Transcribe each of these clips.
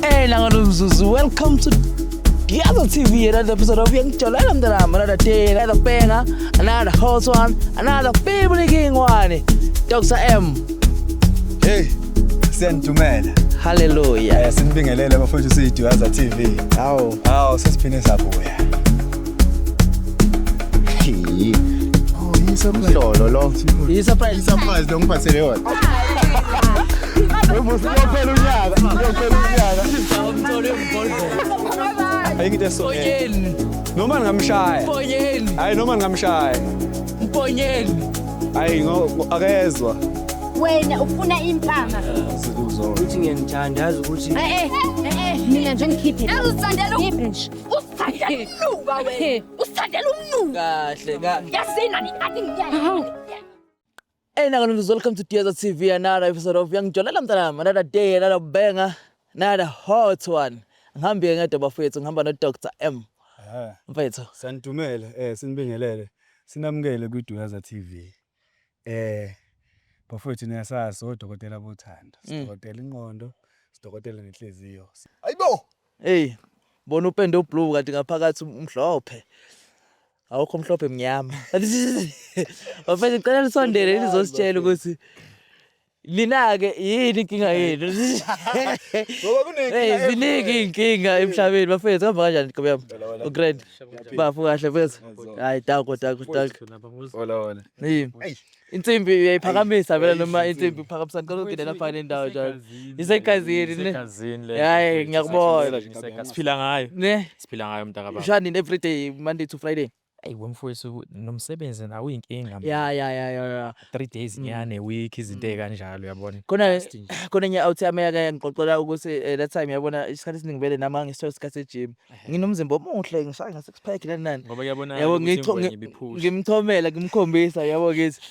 Zuzu, welcome to the other TV, another episode of Young Chola, another day, another banger, another hot one, another family king one. Dr. M. Hey, sentumela. Hallelujah. Sinibingelele abafowethu sithu aza TV. Hawo sesiphine sabuya. Surprise lo. Surprise lo ngiphathele yona. Uyophela unyaka. Ayikho so. Noma ngamshaya. Hayi noma ngamshaya. Mponyeni. Hayi akezwa. Wena ufuna impama. Uthi ngiyanithanda yazi ukuthi Mina nje ngikhiphe. Uzithandela nje. Usithandela umnuka wena. Usithandela umnuka. kahle. Yasina ni athi ngiyaya. Welcome to Tears TV, another episode of Young Jola Lamtaram, another day, another banger, another hot one. Ngihambe ngede bafethu, ngihamba no Dr. M. Mfethu. Santumela, sinibingelele. Sinamukele ku Duyaza TV. Bafethu niyasazi odokotela bothando. Sidokotela ingqondo, sidokotela nenhliziyo. Hayibo. Hey, bona upende ublue kanti ngaphakathi umhlophe. Awukho mhlophe mnyama. Bafethu ngicela lisondele lizositshela ukuthi nina ke yini inkinga yenu? Ngoba kunenkinga. Hey, ziningi inkinga emhlabeni bafethu hamba kanjani Nkobe yami? Ugrand. Bafu kahle bese. Hayi danko. Hola. Hey. Insimbi uyayiphakamisa vela noma insimbi iphakamisa ngicela ukugidela lapha nendawo njalo. Isekazini ne. Hayi ngiyakubona. Siphila ngayo. Ne? Siphila ngayo mntaka Ushani every day Monday to Friday. Hey wemfowethu nomsebenzi nawo uyinkinga. Ya. 3 days ngiyane week izinto ezikanjalo uyabona. Khona nye out America ngiqoqela ukuthi that time yabona isikhathi esiningi vele nama ngisithola isikhathi e-gym. Nginomzimba omuhle ngishaye ngase pack nani. Ngoba uyabona yabo ngimthomela ngimkhombisa yabo ngithi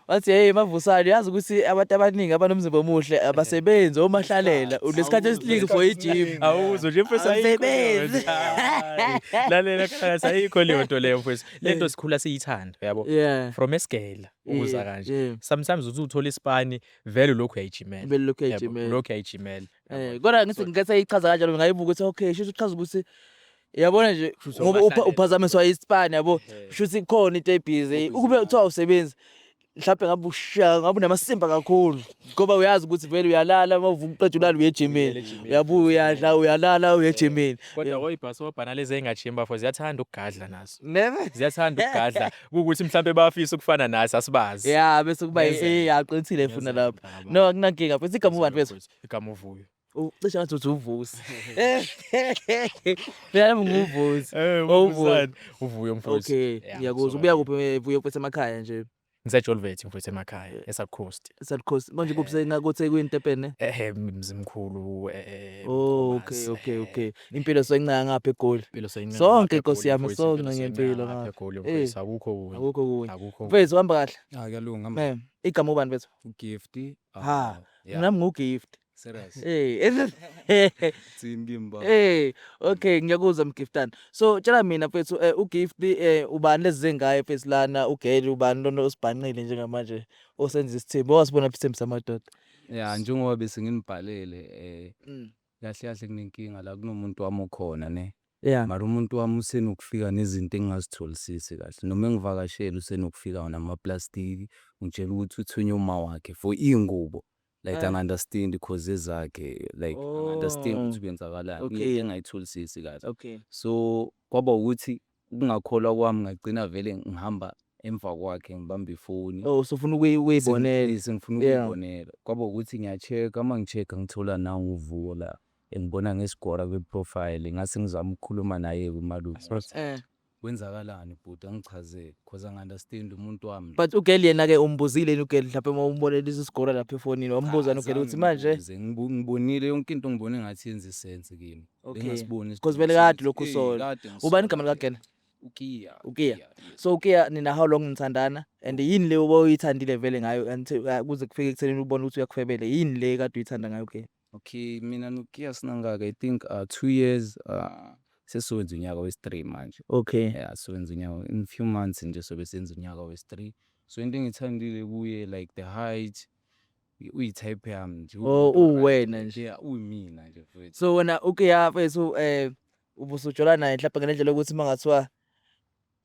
wathi hey mavusani yazi ukuthi abantu abaningi abanomzimba omuhle abasebenzi omahlalela unesikhathi esiningi for i-gym. Awuzo nje mfowethu ayisebenzi. Lalela khaya ayikho leyo nto leyo mfowethu. Lento sikhula siyithanda yabo. From esgela ukuza kanje. Sometimes uthi uthola isipani vele lokho uyayijimela. Vele lokho uyayijimela. Lokho uyayijimela. Kodwa ngithi ngeke ichaza kanjalo ngayibuka ukuthi okay sho uchaza ukuthi yabona nje ngoba uphazamiswa isipani yabo shuthi khona into ebhizi ukube uthiwa usebenzi mhlawumbe ngabe unamasimba kakhulu ngoba uyazi ukuthi vele uyalala mawuvuka uqeda ulala uyejimeni uyabuya uyadla uyalala uyejimeni. Kodwa oyibhasobha nalezi engajimba for ziyathanda ukugadla naso. Never Ziyathanda ukugadla ukuthi mhlawumbe bafisa ukufana nathi asibazi. bese kuba aqinithile funa lapha no akunankinga bese igama ubantu bese igama uvuyo. Cishe ngathi uvusi. Phela nguvusi. Uvuyo mfowethu. Okay, ngiyakuzwa ubuya kuphi uvuyo mfethu emakhaya nje. Ngisejolvet mfowethu emakhaya eSouth Coast. South Coast manje kuphi ngakuthi kuyiNtepene? Mzimkhulu Okay. Impilo soyincanga ngapha eGoli. Impilo soyincanga. Sonke Nkosi yami sonke ngempilo ngapha eGoli mfowethu akukho kunye. Mfethu uhamba kahle. Kuyalunga. Igama ubani mfethu? Gift. Nami ngugift. Serious. Tsimgimba. Okay ngiyakuzwa mgiftana. So tshela mina mfethu ugift ubani lezengayo mfethu lana ugeli ubani lona osibhanqile njengamanje osenza isithembu wasibona isithembu samadoda. Njengoba bese nginibhalele kahle kunenkinga la kunomuntu wami ukhona ne. Mara umuntu wami usenokufika nezinto engingazitholisisi kahle noma engivakashela usenokufika namaplastiki ngitshela ukuthi uthunya uma wakhe for ingubo. Like understand the causes zakhe like understand ukuthi kwenzakalani into engayitholisisi kahle. So kwaba ukuthi kungakholwa kwami ngagcina vele ngihamba emva kwakhe ngibamba ifoni. So ufuna ukuyibonela. Ngifuna ukuyibonela. Kwaba ukuthi ngiyacheck ama ngichecka ngithola nangu uvuyo la. Engibona ngesigora kweprofile ngase ngizama ukukhuluma naye kumalume. Kwenzakalani bhuti angichazele because angiunderstand umuntu wami. But ugeli yena ke umbuzile ugeli mhlawumbe uma umbonela isigora lapha efonini wambuza ugeli ukuthi manje ngibonile yonke into ngibone ngathi yenza isense kimi. Bengasiboni because vele kade lokhu sola. Ubani igama lakena? Ukiya. So Ukiya nina how long nithandana and yini le oyithandile vele ngayo until kuze kufike ekuthenini ubone ukuthi uyakhwebele yini le kade uyithanda ngayo Ukiya? Okay mina noKiya sinangaka I think 2 years sesowenza unyaka wes3 manje. Okay. Sowenza unyaka in few months nje sobe senza unyaka wes3. So into engithandile kuye like the height uyi-type yami nje. Oh, uwena nje. Yeah, uyimina nje mfethu. So wena ukiya mfethu ubusujola naye mhlawumbe ngendlela yokuthi mangathiwa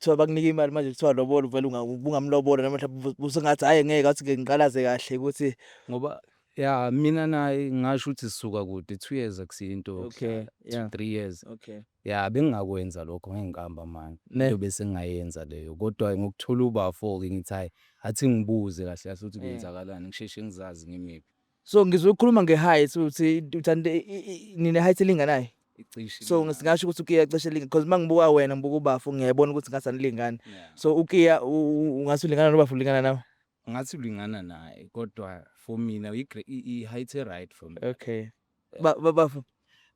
bakunika imali manje kuthiwa lobola vele ungamlobola noma mhlawumbe usengathi hayi ngeke athi ngiqalaze kahle ukuthi Ngoba ya mina naye ngasho ukuthi sisuka kude 2 years akusinto. Okay, yeah. 3 years. okay. Ya bengingakwenza lokho ngengihamba manje. Into bese ngingayenza leyo. Kodwa ngokuthola uba4 ngithi hayi athi ngibuze kahle kahle ukuthi kwenzakalani ngisheshe ngizazi ngimiphi. So ngizokhuluma nge-height ukuthi uthande nine height elinganayo. Icishe. So ngingasho ukuthi ukiya cishe linga because mangibuka wena ngibuka uBafu ngiyabona ukuthi ngathi anilingani. So ukiya ungasulingana noBafu ulingana nawe. Ngathi ulingana naye kodwa for mina i-height right for me. Okay.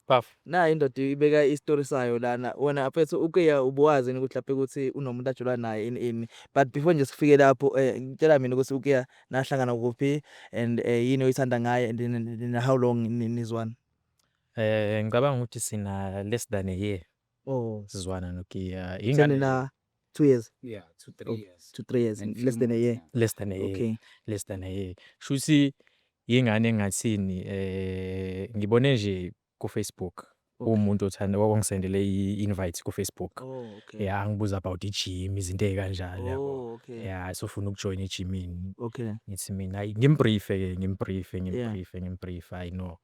Bafu. Na indoda ibeka istory sayo lana wena mfethu ukiya ubuwazi ukuthi lapha ukuthi unomuntu ajola naye in but before nje sifike lapho ngitshela mina ukuthi ukiya nahlangana kuphi and yini oyithanda ngaye and how long nizwana. Ngicabanga ukuthi sina less than a year Oh, sizwana noKiya. ingane na 2 years. Yeah, 2-3 years. 2-3 years, less than a year. Less than a year. Okay. Less than a year. Shusi ingane engathini ngibone nje ku Facebook umuntu othanda wakungisendele i-invite ku Facebook. Oh, okay. Yeah, ngibuza about i-gym izinto ezikanjalo yabo. Oh, okay. Yeah, sofuna ukujoin i-gym. Okay. Ngithi mina hayi ngimbriefe I know.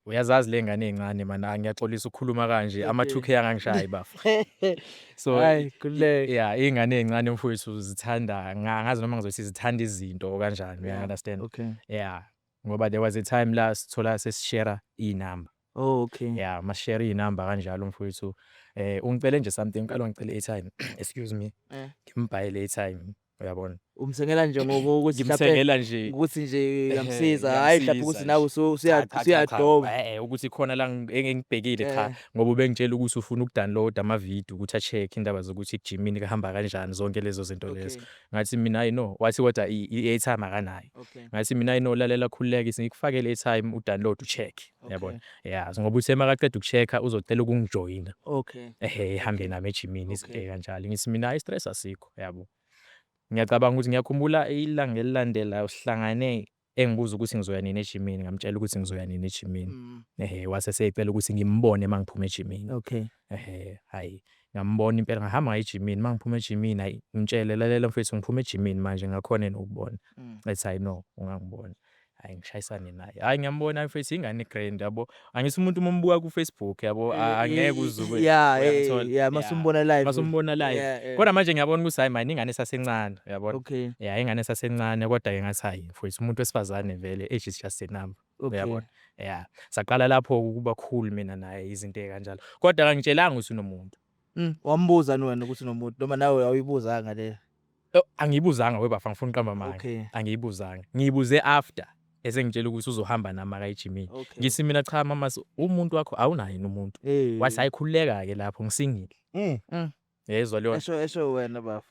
Uyazazi le ngane encane mana ngiyaxolisa ukukhuluma kanje ama-2K angangishayi bafu. So Hayi kuleke. yeah, ingane encane mfowethu zithanda ngazi noma ngizothi zithanda izinto kanjani, you understand? Okay. Yeah, ngoba there was a time la sithola sesishare inamba. Oh, okay. Yeah, mashare inamba kanjalo mfowethu. Ungicele nje something ngicela ngicele airtime. Excuse me. Ngimbhayile airtime, uyabona? Umsengela nje ngokuthi Ngimsengela nje ukuthi nje uyamsiza hayi mhlawumbe ukuthi nawe usuyadoma ukuthi khona la engibhekile cha ngoba ubengitshela ukuthi ufuna ukudownload ama-video ukuthi a-check indaba zokuthi ejimini kahamba kanjani zonke lezo zinto lezo. Ngathi mina hayi no wathi kodwa i-airtime akanayo. Ngathi mina hayi no lalela khululeke singikufakele airtime udownload ucheck, yabona? Yeah, ngoba uthe makaqeda ukuchecka uzocela ukungijoyina. Okay. Ehambe nami ejimini izinto kanjalo. Ngithi mina hayi stress asikho, yabo. Ngiyacabanga ukuthi ngiyakhumbula ilanga elilandela sihlangane engibuza ukuthi ngizoya nini ejimini ngamtshela ukuthi ngizoya nini ejimini. Wase seyicela ukuthi ngimbone mangiphuma ejimini. Okay. Hayi ngambona impela ngahamba ejimini mangiphuma ejimini hayi ngitshele lalela mfethu ngiphuma ejimini manje ngakhona nokubona. Ethi hayi no ungangibona. Hayi ngishayisane naye. Hayi ngiyambona mfethu ingane grand yabo. Angithi umuntu umbuka ku Facebook yabo angeke uzube. Yeah, masumbona live. Masumbona live. Kodwa manje ngiyabona ukuthi hayi manje ingane esasencane, uyabona? Okay. Yeah, ingane esasencane kodwa ke ngathi hayi mfethu umuntu wesifazane vele age is just a number. Uyabona? Yeah. Saqala lapho ukuba cool mina naye izinto ezikanjalo. Kodwa kangitshelanga ukuthi unomuntu. Wambuza wena ukuthi unomuntu noma nawe awuyibuzanga le. Angiyibuzanga webafa ngifuna uqamba manje. Okay. Angiyibuzanga. Ngiyibuze after esengitshela ukuthi uzohamba nami aka ejimini. Ngithi mina cha mama umuntu wakho awunayo umuntu. Wathi ayikhululeka ke lapho ngisingile. Yezwa leyo. Esho wena bafu.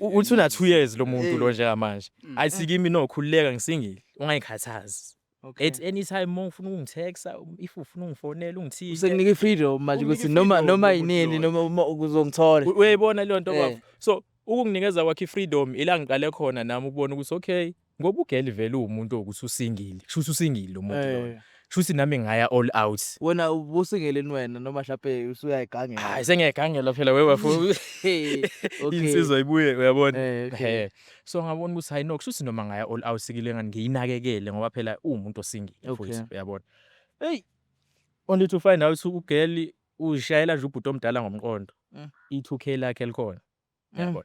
Uthi una 2 years lo muntu lo njengamanje. Ayisikimi no khululeka ngisingile. Ungayikhathazi. At any time ufuna ungitexta if ufuna ungifonela ungithini. Usekunika freedom manje ukuthi noma yinini noma uzongithola. Uyayibona leyo nto bafu. So ukunginikeza kwakhe freedom ila ngiqale khona nami ukubona ukuthi okay ngoba ugeli vele umuntu ukuthi usingile. Kusho usingile lo muntu lo. Shuthi nami ngaya all out. Wena ubusingeleni wena noma mhlawumbe usuyayigangela. Hayi sengiyagangela phela webafu. Insizwa ibuye uyabona. So ngabona ukuthi hayi no kushuthi noma ngaya all out sikile ngani ngiyinakekele ngoba phela umuntu osingile futhi uyabona. Hey only to find out ugeli ushayela nje ubhuti omdala ngomqondo. I2K lakhe likhona. Uyabona.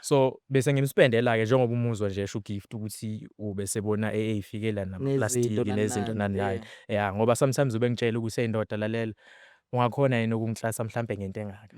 So bese ngimspendela ke njengoba umuzwa nje esho gift ukuthi ube sebona eyifikela nama plastic nezinto nani hayi. Yeah, ngoba sometimes ube ngitshela ukuthi eyindoda lalela ungakhona yini ukungihlasa mhlambe ngento engaka.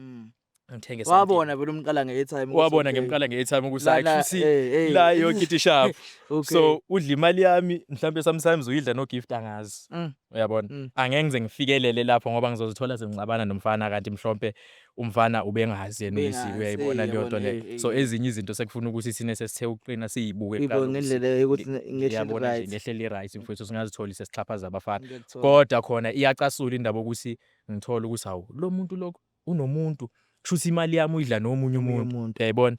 Ngithenge something. Wabona vele umqala nge-airtime. Wabona ngimqala nge-airtime ukuthi actually la yonke it sharp. So udla imali yami mhlambe sometimes uyidla no gift angazi. Uyabona? Angeke ngize ngifikelele lapho ngoba ngizozithola sengicabana nomfana kanti mhlombe umfana ubengazi yena uyisi uyayibona leyo nto le. So ezinye izinto sekufuna ukuthi sine sesithe uqina siyibuke eqala. Ngendlela yokuthi ngehleli right mfowethu singazitholi sesixhaphaza abafana. Kodwa khona iyacasula indaba ukuthi ngithola ukuthi hawu lo muntu lokho unomuntu kushuthi imali yami uyidla nomunye umuntu uyayibona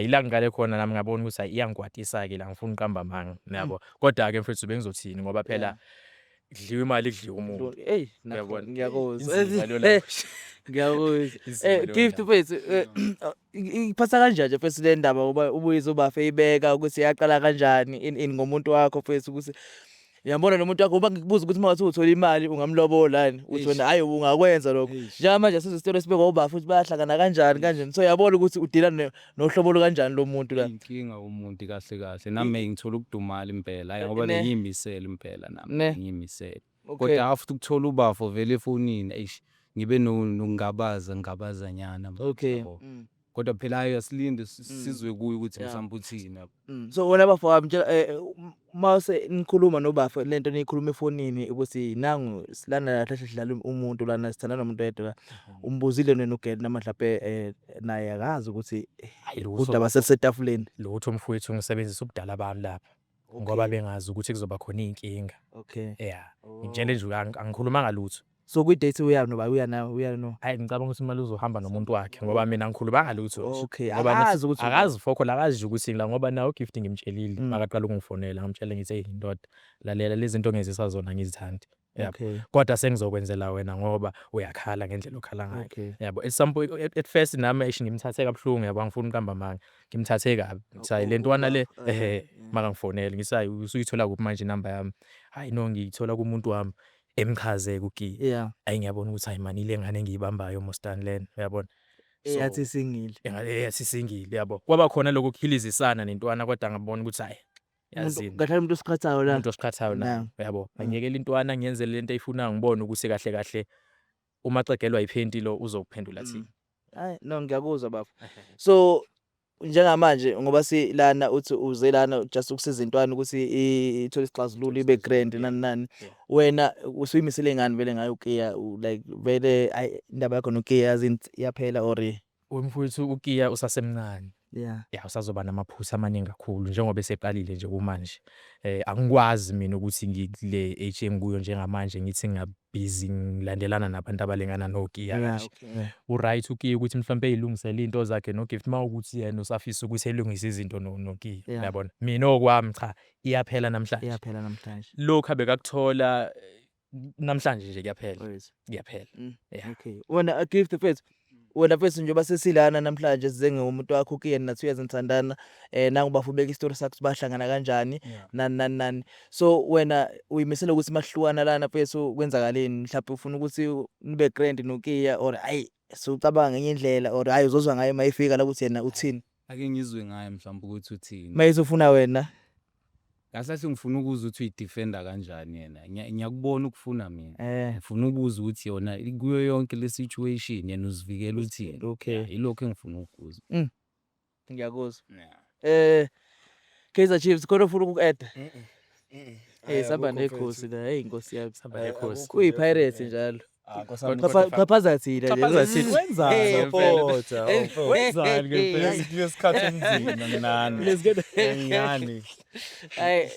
ila ngale khona nami ngabona ukuthi hayi iyangigwadisa ke la ngifuna uqamba amanga yabo kodwa ke mfethu bengizothini ngoba phela kudliwa imali kudliwa umuntu uyabona ngiyakuzwa ngiyakuzwa gift mfethu iphatha kanjani mfethu le ndaba ngoba ubuyizo ubafe ibeka ukuthi yaqala kanjani in ngomuntu wakho mfethu ukuthi uyabona nomuntu wakho uba ngikubuza ukuthi mawuthi uthola imali ungamlobola yini uthi wena hayi ungakwenza lokho njengamanje sizisitolo sibekwa uba futhi bayahlangana kanjani so yabona ukuthi udila nohlobo kanjani lo muntu la inkinga umuntu kahle nami ngithola ukudumala impela hayi ngoba ngiyimisela impela nami ngiyimisela kodwa after ukuthola ubafo vele efonini eish ngibe ngabaza nyana kodwa phela hayi asilinde sizwe kuyo ukuthi mhlawumbe uthini so wena bafo wami mase nikhuluma nobafo lento niyikhuluma efonini ukuthi nangu silana hlahle sidlala umuntu lana sithanda nomuntu edwa umbuzile nenugeli namhlanje naye akazi ukuthi udaba selisetafuleni lutho mfowethu ngisebenzisa ubudala abantu lapha ngoba bengazi ukuthi kuzoba khona inkinga njene nje angikhulumanga lutho so kwi date uya no uya no hayi ngicabanga ukuthi imali uzohamba nomuntu wakhe ngoba mina ngikhulumanga lutho akazi ukuthi akazi fokho akazi ukuthi ngila ngoba nawo gift ngimtshelile makaqala ukungifonela ngimtshela ngithi hey ndoda lalela lezi zinto ngezisa zona ngizithandi kodwa sengizokwenzela wena ngoba uyakhala ngendlela okhala ngayo yabo at first nami ngimthathe kabuhlungu yabo ngifuna uqamba amanga ngimthathe kabi ngithi le ntwana le maka ngifonele ngisayi usuyithola kuphi manje inamba yami hayi no ngiyithola kumuntu wami emchaze kuGiya hayi ngiyabona ukuthi hayi mani ile ngane engiyibambayo Mostani lena uyabona yathi singile yathi singile yabo kwaba khona lokho kukhilizisana nentwana kodwa ngabona ukuthi hayi yazini ngathi umuntu osikhathayo la umuntu osikhathayo la yabo angiyekela intwana ngiyenzele lento ayifuna ngibone ukuthi kahle uma cegelwa iphenti lo uzokuphendula thini hayi no ngiyakuzwa bafo so njengamanje ngoba silana uthi uze lana just ukusiza intwana ukuthi ithole isixazululo ibe grand nani wena usuyimisele ngani vele ngayo uGiya like vele indaba yakho noGiya yazi iyaphela or wemfowethu uGiya usasemncane usazoba namaphutha amaningi kakhulu njengoba eseqalile nje kumanje angikwazi mina ukuthi ngikule age engikuyo njengamanje ngithi ngabusy ngilandelana nabantu abalengana noGiya uright uGiya ukuthi mhlawumbe eyilungisela into zakhe no gift mawukuthi yena usafisa ukuthi elungise izinto noGiya uyabona mina okwami cha iyaphela namhlanje lokho abekakuthola namhlanje nje kuyaphela okay wena gift first wena mfethu njengoba sesilana namhlanje size ngomuntu wakho uGiya nathi uyazinthandana nangu bafubeka istory sakho bahlangana kanjani nani so wena uyimisela ukuthi mahlukana lana mfethu kwenzakaleni mhlawumbe ufuna ukuthi nibe grand noGiya or hayi so ucabanga ngenye indlela or hayi uzozwa ngayo mayifika la ukuthi yena uthini ake ngizwe ngaye mhlawumbe ukuthi uthini mayizofuna wena kahle ngifuna ukuzwa ukuthi uyidefenda kanjani yena ngiyakubona ukufuna mina ngifuna ukuza ukuthi yona kuyo yonke le situation yena uzivikela uthini ilokho engifuna ukuzwa ngiyakuzwa Kaizer Chiefs khona ufuna uku-add saba nekhosi la hey inkosi yami saba nekhosi kuyi Pirates njalo Qaphaza thina wenzani support wenzani ngesikhathi emzini nani ngani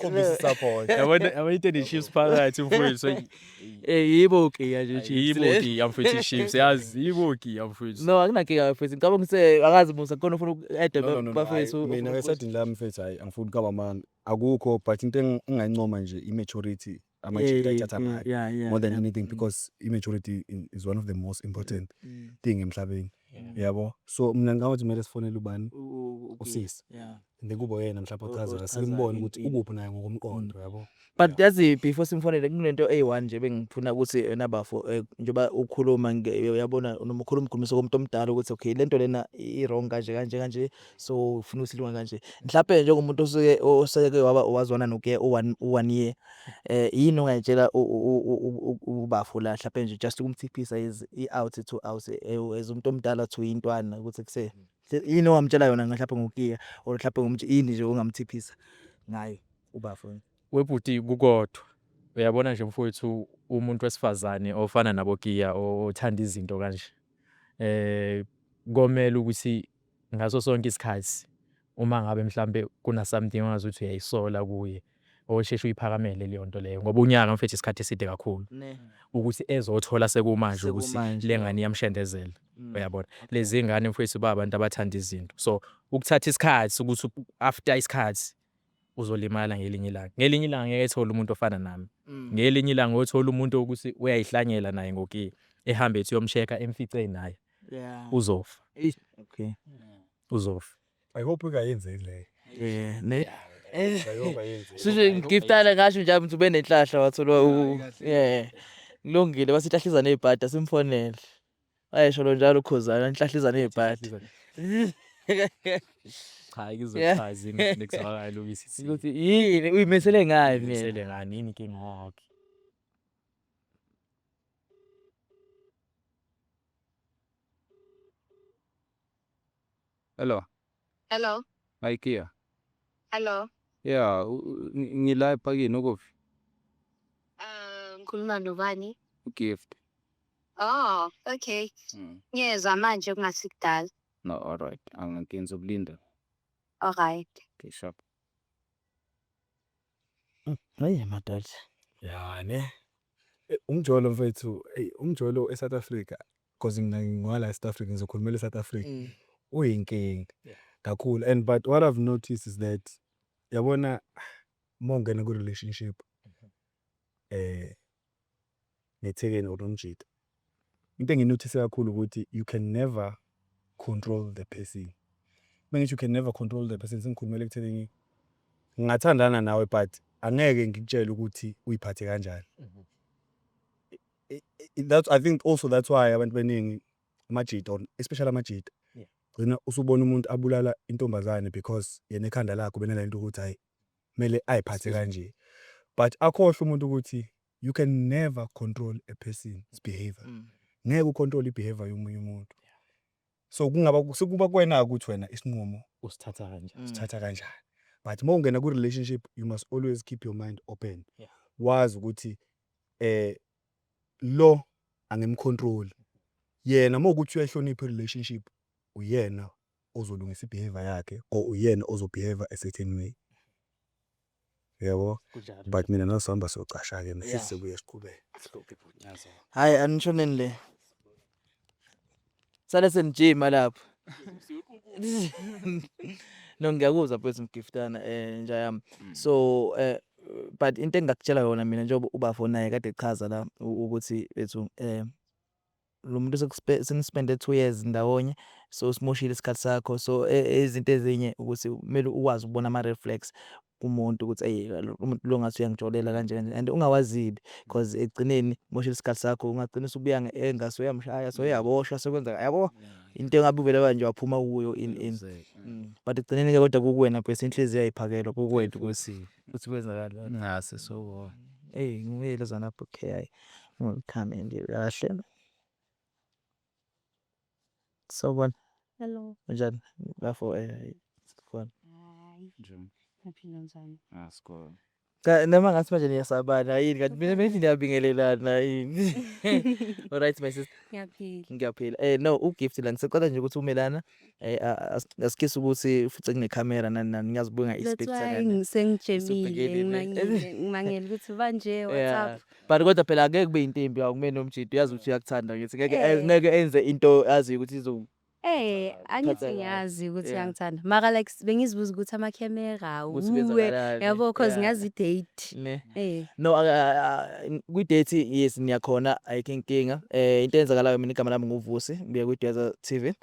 khombisa support yabona the Chiefs phakathi mfowethu yibo Giya nje yibo Giya mfowethu Chiefs yazi yibo Giya mfowethu no akunankinga mfowethu ngicabanga ngise akazi musa khona ufuna uku-add bafethu mina ngesadini lami mfethu hayi angifuni ukaba manga akukho but into engayincoma nje immaturity more than anything because immaturity is one of the most important thing emhlabeni yabo so mina ngicabanga kumele sifonele ubani usisi ndikubo yena mhlawumbe ochaza simbone ukuthi ukuphi naye ngokomqondo yabo but yazi before simfonele kunento A1 nje bengifuna ukuthi nabafo njoba ukhuluma uyabona noma ukhuluma komuntu omdala ukuthi okay lento lena i-wrong kanje so ufuna usilunga kanje mhlawumbe njengomuntu osuke oseke wazwana noGiya u1 year yini ongayitshela ubafo la mhlawumbe nje just ukumthiphisa i-out to out as umuntu omdala to intwana ukuthi kuse yini owamtshela yona mhlawumbe ngoGiya or mhlawumbe ngumtshini nje ongamthiphisa ngayo ubafo webhuti kukodwa uyabona nje mfowethu umuntu wesifazane ofana naboGiya othanda izinto kanje komela ukuthi ngaso sonke isikhathi uma ngabe mhlambe kuna something ongazuthi uyayisola kuye osheshe uyiphakamele leyo nto leyo ngoba unyaka mfethu isikhathi eside kakhulu ukuthi ezothola sekumanje ukuthi lengane iyamshendezela uyabona lezi ngane mfethu babantu abathanda izinto so ukuthatha isikhathi ukuthi after isikhathi uzolimala ngelinye ilanga ngeke ethola umuntu ofana nami ngelinye ilanga othola umuntu ukuthi uyayihlanyela naye ngokiye ehambe ethi uyomsheka emfice naye uzofa okay uzofa I hope ukayenze le ne Suje ngiftana ngasho nje ukuthi ube nenhlahla wathola kulungile basihlahliza nezibhada simfonele ayesho lo njalo ukhozana inhlahliza nezibhada cha ngizochaza ngikuzwakala ukuthi ukuthi yini uyimethele ngani uyimethele ngani yini inkinga yakhe Hello Maikia Hello. Yeah ngila ephakeni ukuphi Ngikhuluma nobani? Gift Oh, okay. Ngiyezwa manje kungasikudala. No alright anginkinza ukulinda Alright. Okay sharp hayi madala ya ne umjolo mfethu umjolo eSouth Africa because mina ngingwala eSouth Africa ngizokhulumela eSouth Africa uyinkinga kakhulu and but what I've noticed is that yabona mongena ku relationship nethekeni unomjito into enginotice kakhulu ukuthi you can never control the person mangithi you can never control the person sengikhulumela ekutheni ngingathandana nawe but angeke ngikutshela ukuthi uyiphathe kanjani that's I think also that's why abantu beningi amajito especially amajito gcina usubona umuntu abulala intombazane because yena ekhanda lakho benela into ukuthi hayi mele ayiphathe kanje but akhohle umuntu ukuthi you can never control a person's behavior ngeke ucontrol ibehavior yomunye umuntu so kungaba sekuba kuwena ukuthi wena isinqumo usithatha kanjani but mawungena ku relationship you must always keep your mind open wazi ukuthi lo angimcontrol yena mawukuthi uyahlonipha relationship uyena ozolungisa ibehavior yakhe or uyena ozobehave a certain way yabo but mina nasihamba socasha ke mfisi sekuye siqhubeke hayi anishoneni le sale senijima lapho no ngiyakuzwa mfethu mgiftana nja yami so but into engakutshela yona mina njengoba ubafonaye kade echaza la ukuthi bethu lo muntu senispende 2 years ndawonye so simoshile isikhathi sakho so izinto ezinye ukuthi kumele ukwazi ukubona ama reflex kumuntu ukuthi umuntu lo ngathi uyangijolela kanje and ungawazidi because egcineni moshile isikhathi sakho ungagcina usubuya engase uyamshaya so uyaboshwa sekwenza yabo into engabe uvela kanje waphuma kuyo in but egcineni ke kodwa kukuwena bese inhliziyo yayiphakela kukwethu ukuthi kwenzakala ngase so ngiyele zana okay ngikhambe nje kahle so one Hello. njani bafo khona Jim Naphila njani? asko noma ngathi manje niyasabana yini kanti mina bethi niyabingelelana yini alright my sister ngiyaphila no ugift la ngisecela nje ukuthi umelana asikise ukuthi ufice kunecamera nani ngiyazibunga expect kana ngimangele ukuthi manje WhatsApp but kodwa phela angeke kube into embi akumele nomjito uyazi ukuthi uyakuthanda ngithi ngeke enze into azi ukuthi izo angithi ngiyazi ukuthi uyangithanda mara like bengizibuza ukuthi ama-camera uwe yabo cause ngazi date no kwi date yes niyakhona ayikho into enzakalayo mina igama lami nguVusi ngibuye ku Deza TV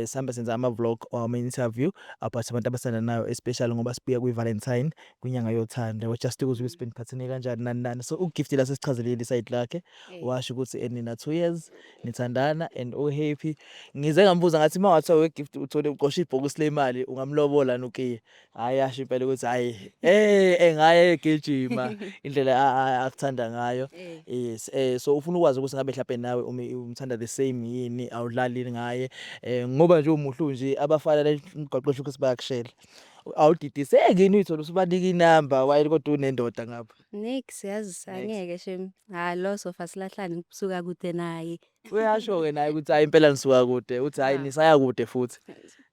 sihamba senza ama vlog or ama interview about abantu abasanda nayo especially ngoba sibuya kwi Valentine kwinyanga yothando just ukuze uspend partner kanjani nani so ugift la sesichazelile side lakhe washo ukuthi nina 2 years nithandana and happy ngize ngambuza ngathi mawathiwa we gift uthole uqosha ibhokisi lemali ungamlobola nokiye hayi yasho impela ukuthi hayi engaye egijima indlela akuthanda ngayo yes so ufuna ukwazi ukuthi ngabe mhlawumbe nawe umthanda the same yini awudlali ngaye ngoba nje umuhlu nje abafana le mgaqosho ukuthi bayakushela awudidiseki yini uyithola usubanika inamba while kodwa unendoda ngapha. Next yazi angeke shem. Lo sofa silahlane kusuka kude naye. Uyasho-ke naye ukuthi hayi impela nisuka kude uthi hayi nisaya kude futhi.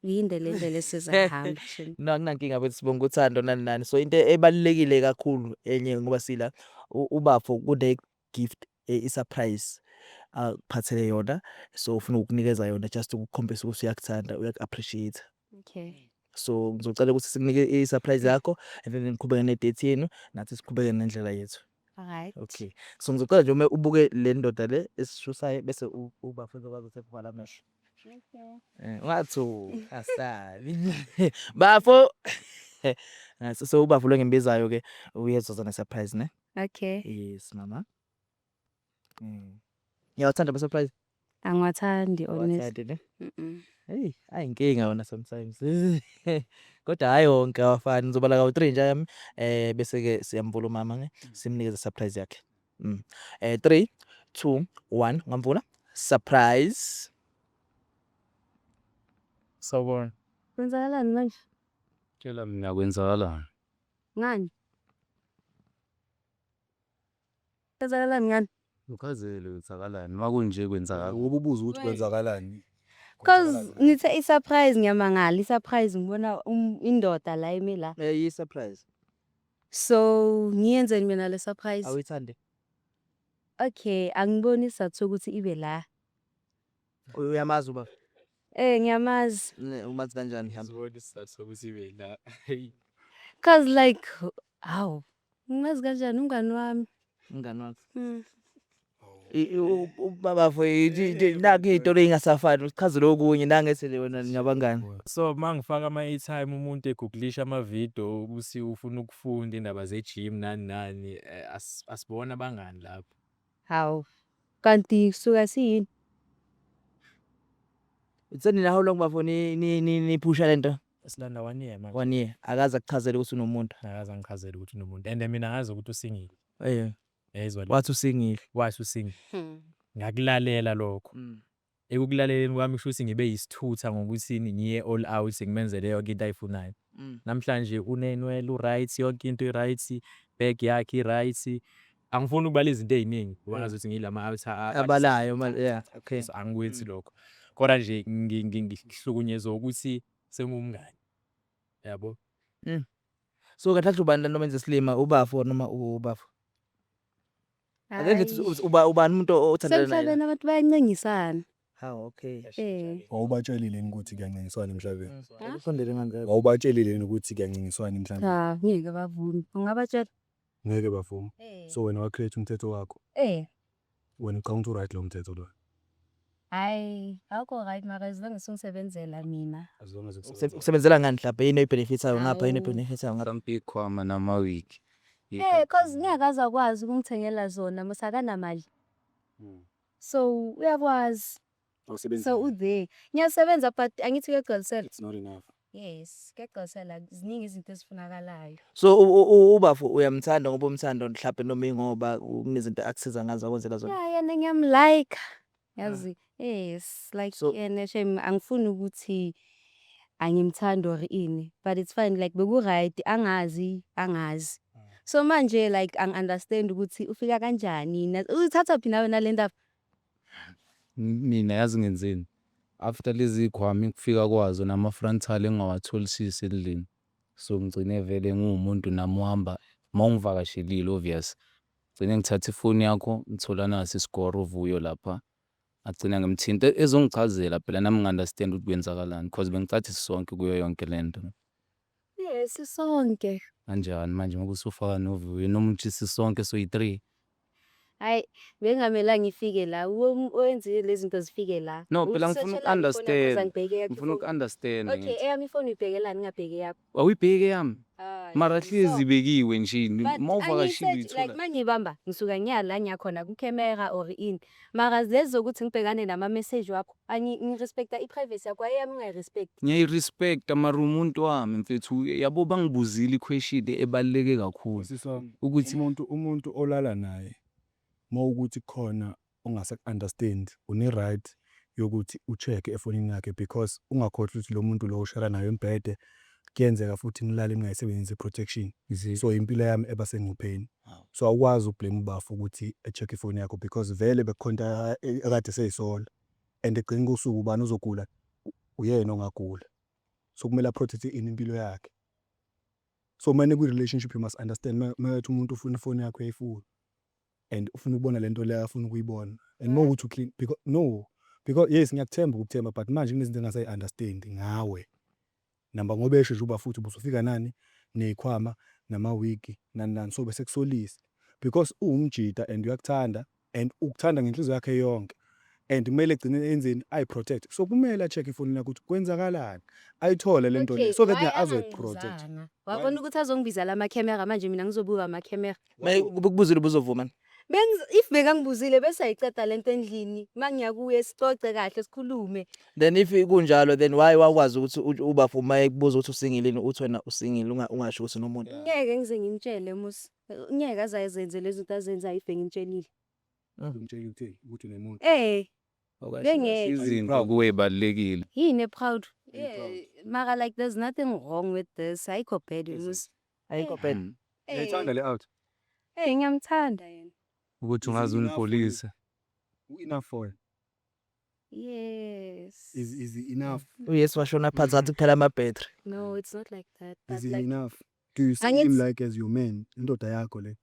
Yinde le ndlela esizahamba shem. Akunankinga bethu sibonga uthando nani nani. So into ebalulekile kakhulu enye ngoba sila ubafo kune gift i-surprise akuphathele yona, so ufuna ukukunikeza yona just ukukhombisa ukuthi uyakuthanda, uyaku-appreciate. Okay. So ngizocela ukuthi sikunike i-surprise yakho and then niqhubeke ne-date yenu nathi siqhubeke nendlela yethu. Alright. Okay. So ngizocela nje uma ubuke le ndoda le esishusayo bese ubafo uzokwazi ukuthi kuvala amehlo. Okay. Ungathi asabi. Bafo. So ubafo lo ngimbizayo ke uyezozana surprise ne? Okay. Yes mama. Ngiyawathanda ama surprise. Angiwathandi honest. Awathandi ne? Mm. Ayinkinga wona sometimes. Kodwa hayi wonke awafani ngizobala ka-3 nje yami bese ke siyamvula umama nge simnikeze surprise yakhe. 3 2 1 ngamvula. Surprise. Sawubona. Kwenzakalani manje? Tshela mina kwenzakalani. Ngani? Kwenzakalani ngani? Ukhazele kwenzakalani makunje kwenzakalani. Ububuza ukuthi kwenzakalani. Cause ngithe i-surprise ngiyamangala i-surprise ngibona indoda la eme la. Yi surprise. So ngiyenzeni mina le surprise? Awuyithandi? Okay, angiboni isathu ukuthi ibe la. Uyamazi uba? Ngiyamazi. Umazi kanjani hamba? Ngizibona isizathu sokuthi ibe la. Cause like hawu. Ngimazi kanjani umngani wami? Umngani wakho. Mm. Ubabafo naku izinto engasafani usichazele okunye nangesele wena ngiyabangani. So mangifaka ama-airtime umuntu egooglisha ama-video ubusi ufuna ukufunda indaba ze-gym nani nani asibona abangani lapho. Hawu. Kanti kusuka siyini? Utsenina how long bafo ni phusha lento? Silanda 1 year manje. 1 year. Akaza kuchazela ukuthi unomuntu. Akaze angichazele ukuthi unomuntu and mina ngazi ukuthi usingile. Yezwa Wathi usingile. wathi usingile. Ngakulalela lokho. Ekukulaleleni kwami kusho ukuthi ngibe yisithutha ngokuthi ngiye all out ngimenzele yonke into ayifunayo. Namhlanje unenwele u-right yonke into i-right, bag yakhe i-right. Angifuni ukubala izinto eziningi ngoba ngazuthi ngilama Abalayo yeah okay. So angikwethi lokho. Kodwa nje ngihlukunyezwe ukuthi sengumngani. Yabo. So kathatha ubani noma enze silima ubafo noma ubafo. Ake ngithi ubani umuntu othandana naye. Semhlabeni abantu bayancengisana. Okay. Wawubatshelile ukuthi kuyancingiswana emhlabeni. Usondele ngangaka. Wawubatshelile ukuthi kuyancingiswana emhlabeni. Ngeke bavumi. Ungabatshela? Ngeke bavuma. So wena wa create umthetho wakho. Wena uqhamuka right lo mthetho lo. Hayi, akho right mara izange singisebenzela mina. Usebenzela ngani mhlawumbe yini benefits ayo ngapha yini benefits ayo ngapha. Mhlawumbe ikhwama nama-week. Cause ngiyakazi akwazi ukungithengela zona musakanamali. So uyakwazi. So ude. Ngiyasebenza but angithi kugcwalisela. It's not enough. Yes, kugcwalisela ziningi izinto ezifunakalayo. So ubafo uyamthanda ngoba umthando mhlawumbe noma ingoba kunezinto akusiza ngazo akwenzela zona. Yeah, yena ngiyamlike. Yazi. Yes, like yena shame angifuni ukuthi angimthanda or ini, but it's fine like beku right angazi. So manje like understand ukuthi ufika kanjani uthatha phi nawe nalendaba. Mina yazi ngenzeni. After lezi khwami kufika kwazo nama-frontal engawatholisisi endlini. So ngigcine vele ngumuntu nami uhamba mawungivakashelile obvious. Ngcine ngithatha ifoni yakho ngithola nasi score uvuyo lapha. Agcina ngimthinta ezongichazela phela nami ngi-understand ukuthi kwenzakalani because bengicathi sonke kuyo yonke lento. Yes, sonke. Kanjani manje ngoba usufaka novuyo noma utshisi sonke soyi3. Hayi, bengamela ngifike la wenze lezi zinto zifike la. No, phela ngifuna uku-understand. Okay, eyami ifoni ibhekelani ngabheke yakho. Awuyibheke yami. Mara hlezi ibekiwe nje mawuvakashile like manje ngibamba ngisuka ngiyala ngiyakhona ku camera or in. Mara lezi ukuthi ngibhekane nama message wakho. Ngirespecta i-privacy yakho ayami ngayirespect. Ngiyirespecta mara umuntu wami mfethu yabo bangibuzile i-question ebaluleke kakhulu. Ukuthi umuntu olala naye mawukuthi khona ongase-understand une-right yokuthi ucheck efonini yakhe because ungakhohlwa ukuthi lo muntu lo ushara nayo embhede kuyenzeka futhi nilale ningayisebenzisi protection. So impilo yami eba sengcupheni. So awukwazi ublame ubafu ukuthi echeck ifoni yakho because vele bekukhonta ekade seyisola and egcina kusuku ubani uzogula uyena ongagula. So kumele protect impilo yakhe. So manje ku relationship you must understand mayethi umuntu ufuna ifoni yakho yayifuna and ufuna ukubona lento leyo afuna ukuyibona and more ukuthi clean because yes ngiyakuthemba ukuthemba but manje kunezinto engasayi understand ngawe namba ngoba esho nje uba futhi busufika nani nezikhwama namawigi nani so bese kusolisa because uwumjida and uyakuthanda and ukuthanda ngenhliziyo yakhe yonke and kumele egcine enzeni ayiprotect. So kumele check ifoni yakho ukuthi kwenzakalani ayithole lento le so that azoyiprotect. Wabona ukuthi azongibiza la camera manje mina ngizobuka ama camera. Ukubuzile ubuzovuma. If bekangibuzile bese ayiceda lento endlini mangiyakuye sicoce kahle sikhulume. Then if kunjalo then why wakwazi ukuthi ubafu maye kubuza ukuthi usingilini uthi wena usingile ungasho ukuthi nomuntu. Ngeke ngize ngimtshele musi. Ngeke azayenze lezi zinto azenza ife ngimtshelile. Ngimtshela ukuthi unemuntu. Bengeke izinto kuwe balekile. Yini proud. Mara like there's nothing wrong with this. Ayikho bad musi. Ayikho bad. Ngiyithanda le out. Ngiyamthanda yena. Ukuthi ungazi unipolice. Enough for her. Yes. Is enough? Yes washona phansi athi kuphela ama battery. No, it's not like that. Is it enough? Do you see him like as your man? Indoda yakho le.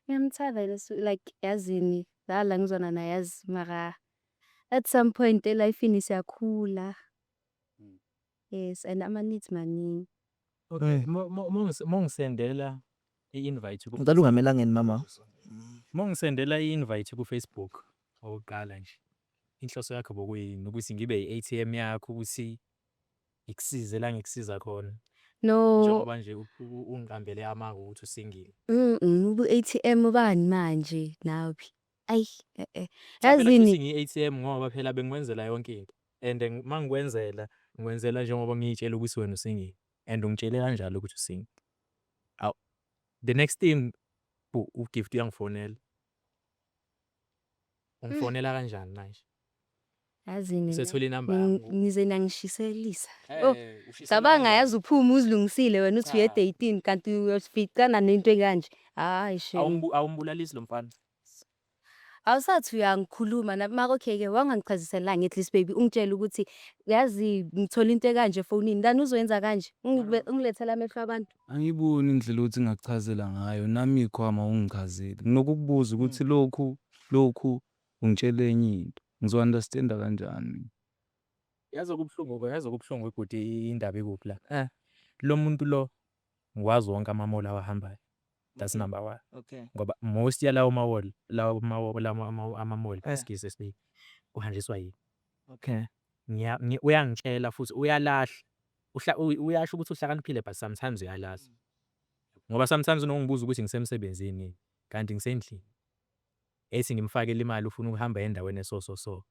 Ngiyamthanda like yazini la ngizona naye yazi mara at some point elifini siyakhula. Yes, and ama needs maningi. Okay, mongisendela i-invite Ngicela ungamelangeni mama. mongisendela i-invite ku Facebook oqala nje. Inhloso yakho bokuyini ukuthi ngibe i-ATM yakho ukuthi ikusize la ngikusiza khona. No. Njengoba nje ungiqambele amanga ukuthi usingile. Ubu ATM bani manje nawuphi? Ayi Yazini ngi-ATM ngoba phela bengikwenzela yonke into. And mangikwenzela ngikwenzela njengoba ngiyitshela ukuthi wena usingile. And ungitshele kanjalo ukuthi usingile. Aw. The next thing ugift uyangifonela. Ungifonela kanjani manje? Yazini Usethola inamba ngize nangishiselisa. Sabanga yazi uphuma uzilungisile wena uthi uye 18 kanti uyofikana nento ekanje. Hayi shame. Awumbulalisi lo mfana. Awusathi uyangikhuluma mara okay ke wangangichaziselanga at least baby ungitshela ukuthi yazi ngithola into ekanje efonini ndani uzoyenza kanje ungilethela amehlo abantu. Angiboni indlela ukuthi ngakuchazela ngayo nami ikhwama ungichazile. Nginokubuza ukuthi lokhu ungitshele enye into. Ngizo-understanda kanjani? Yazi kubhlungu ukuthi indaba ikuphi la. Lo muntu lo ngwazi wonke ama-mall awahambayo. That's number 1. Okay. Ngoba most yalawo ama-mall esikise sibili uhanjiswa yini. Okay. Uyangitshela futhi uyalahla. Uyasho ukuthi uhlakaniphile but sometimes uyalaza. Ngoba sometimes unongibuza ukuthi ngisemsebenzini kanti ngisendlini. Ethi ngimfakele imali ufuna ukuhamba endaweni so.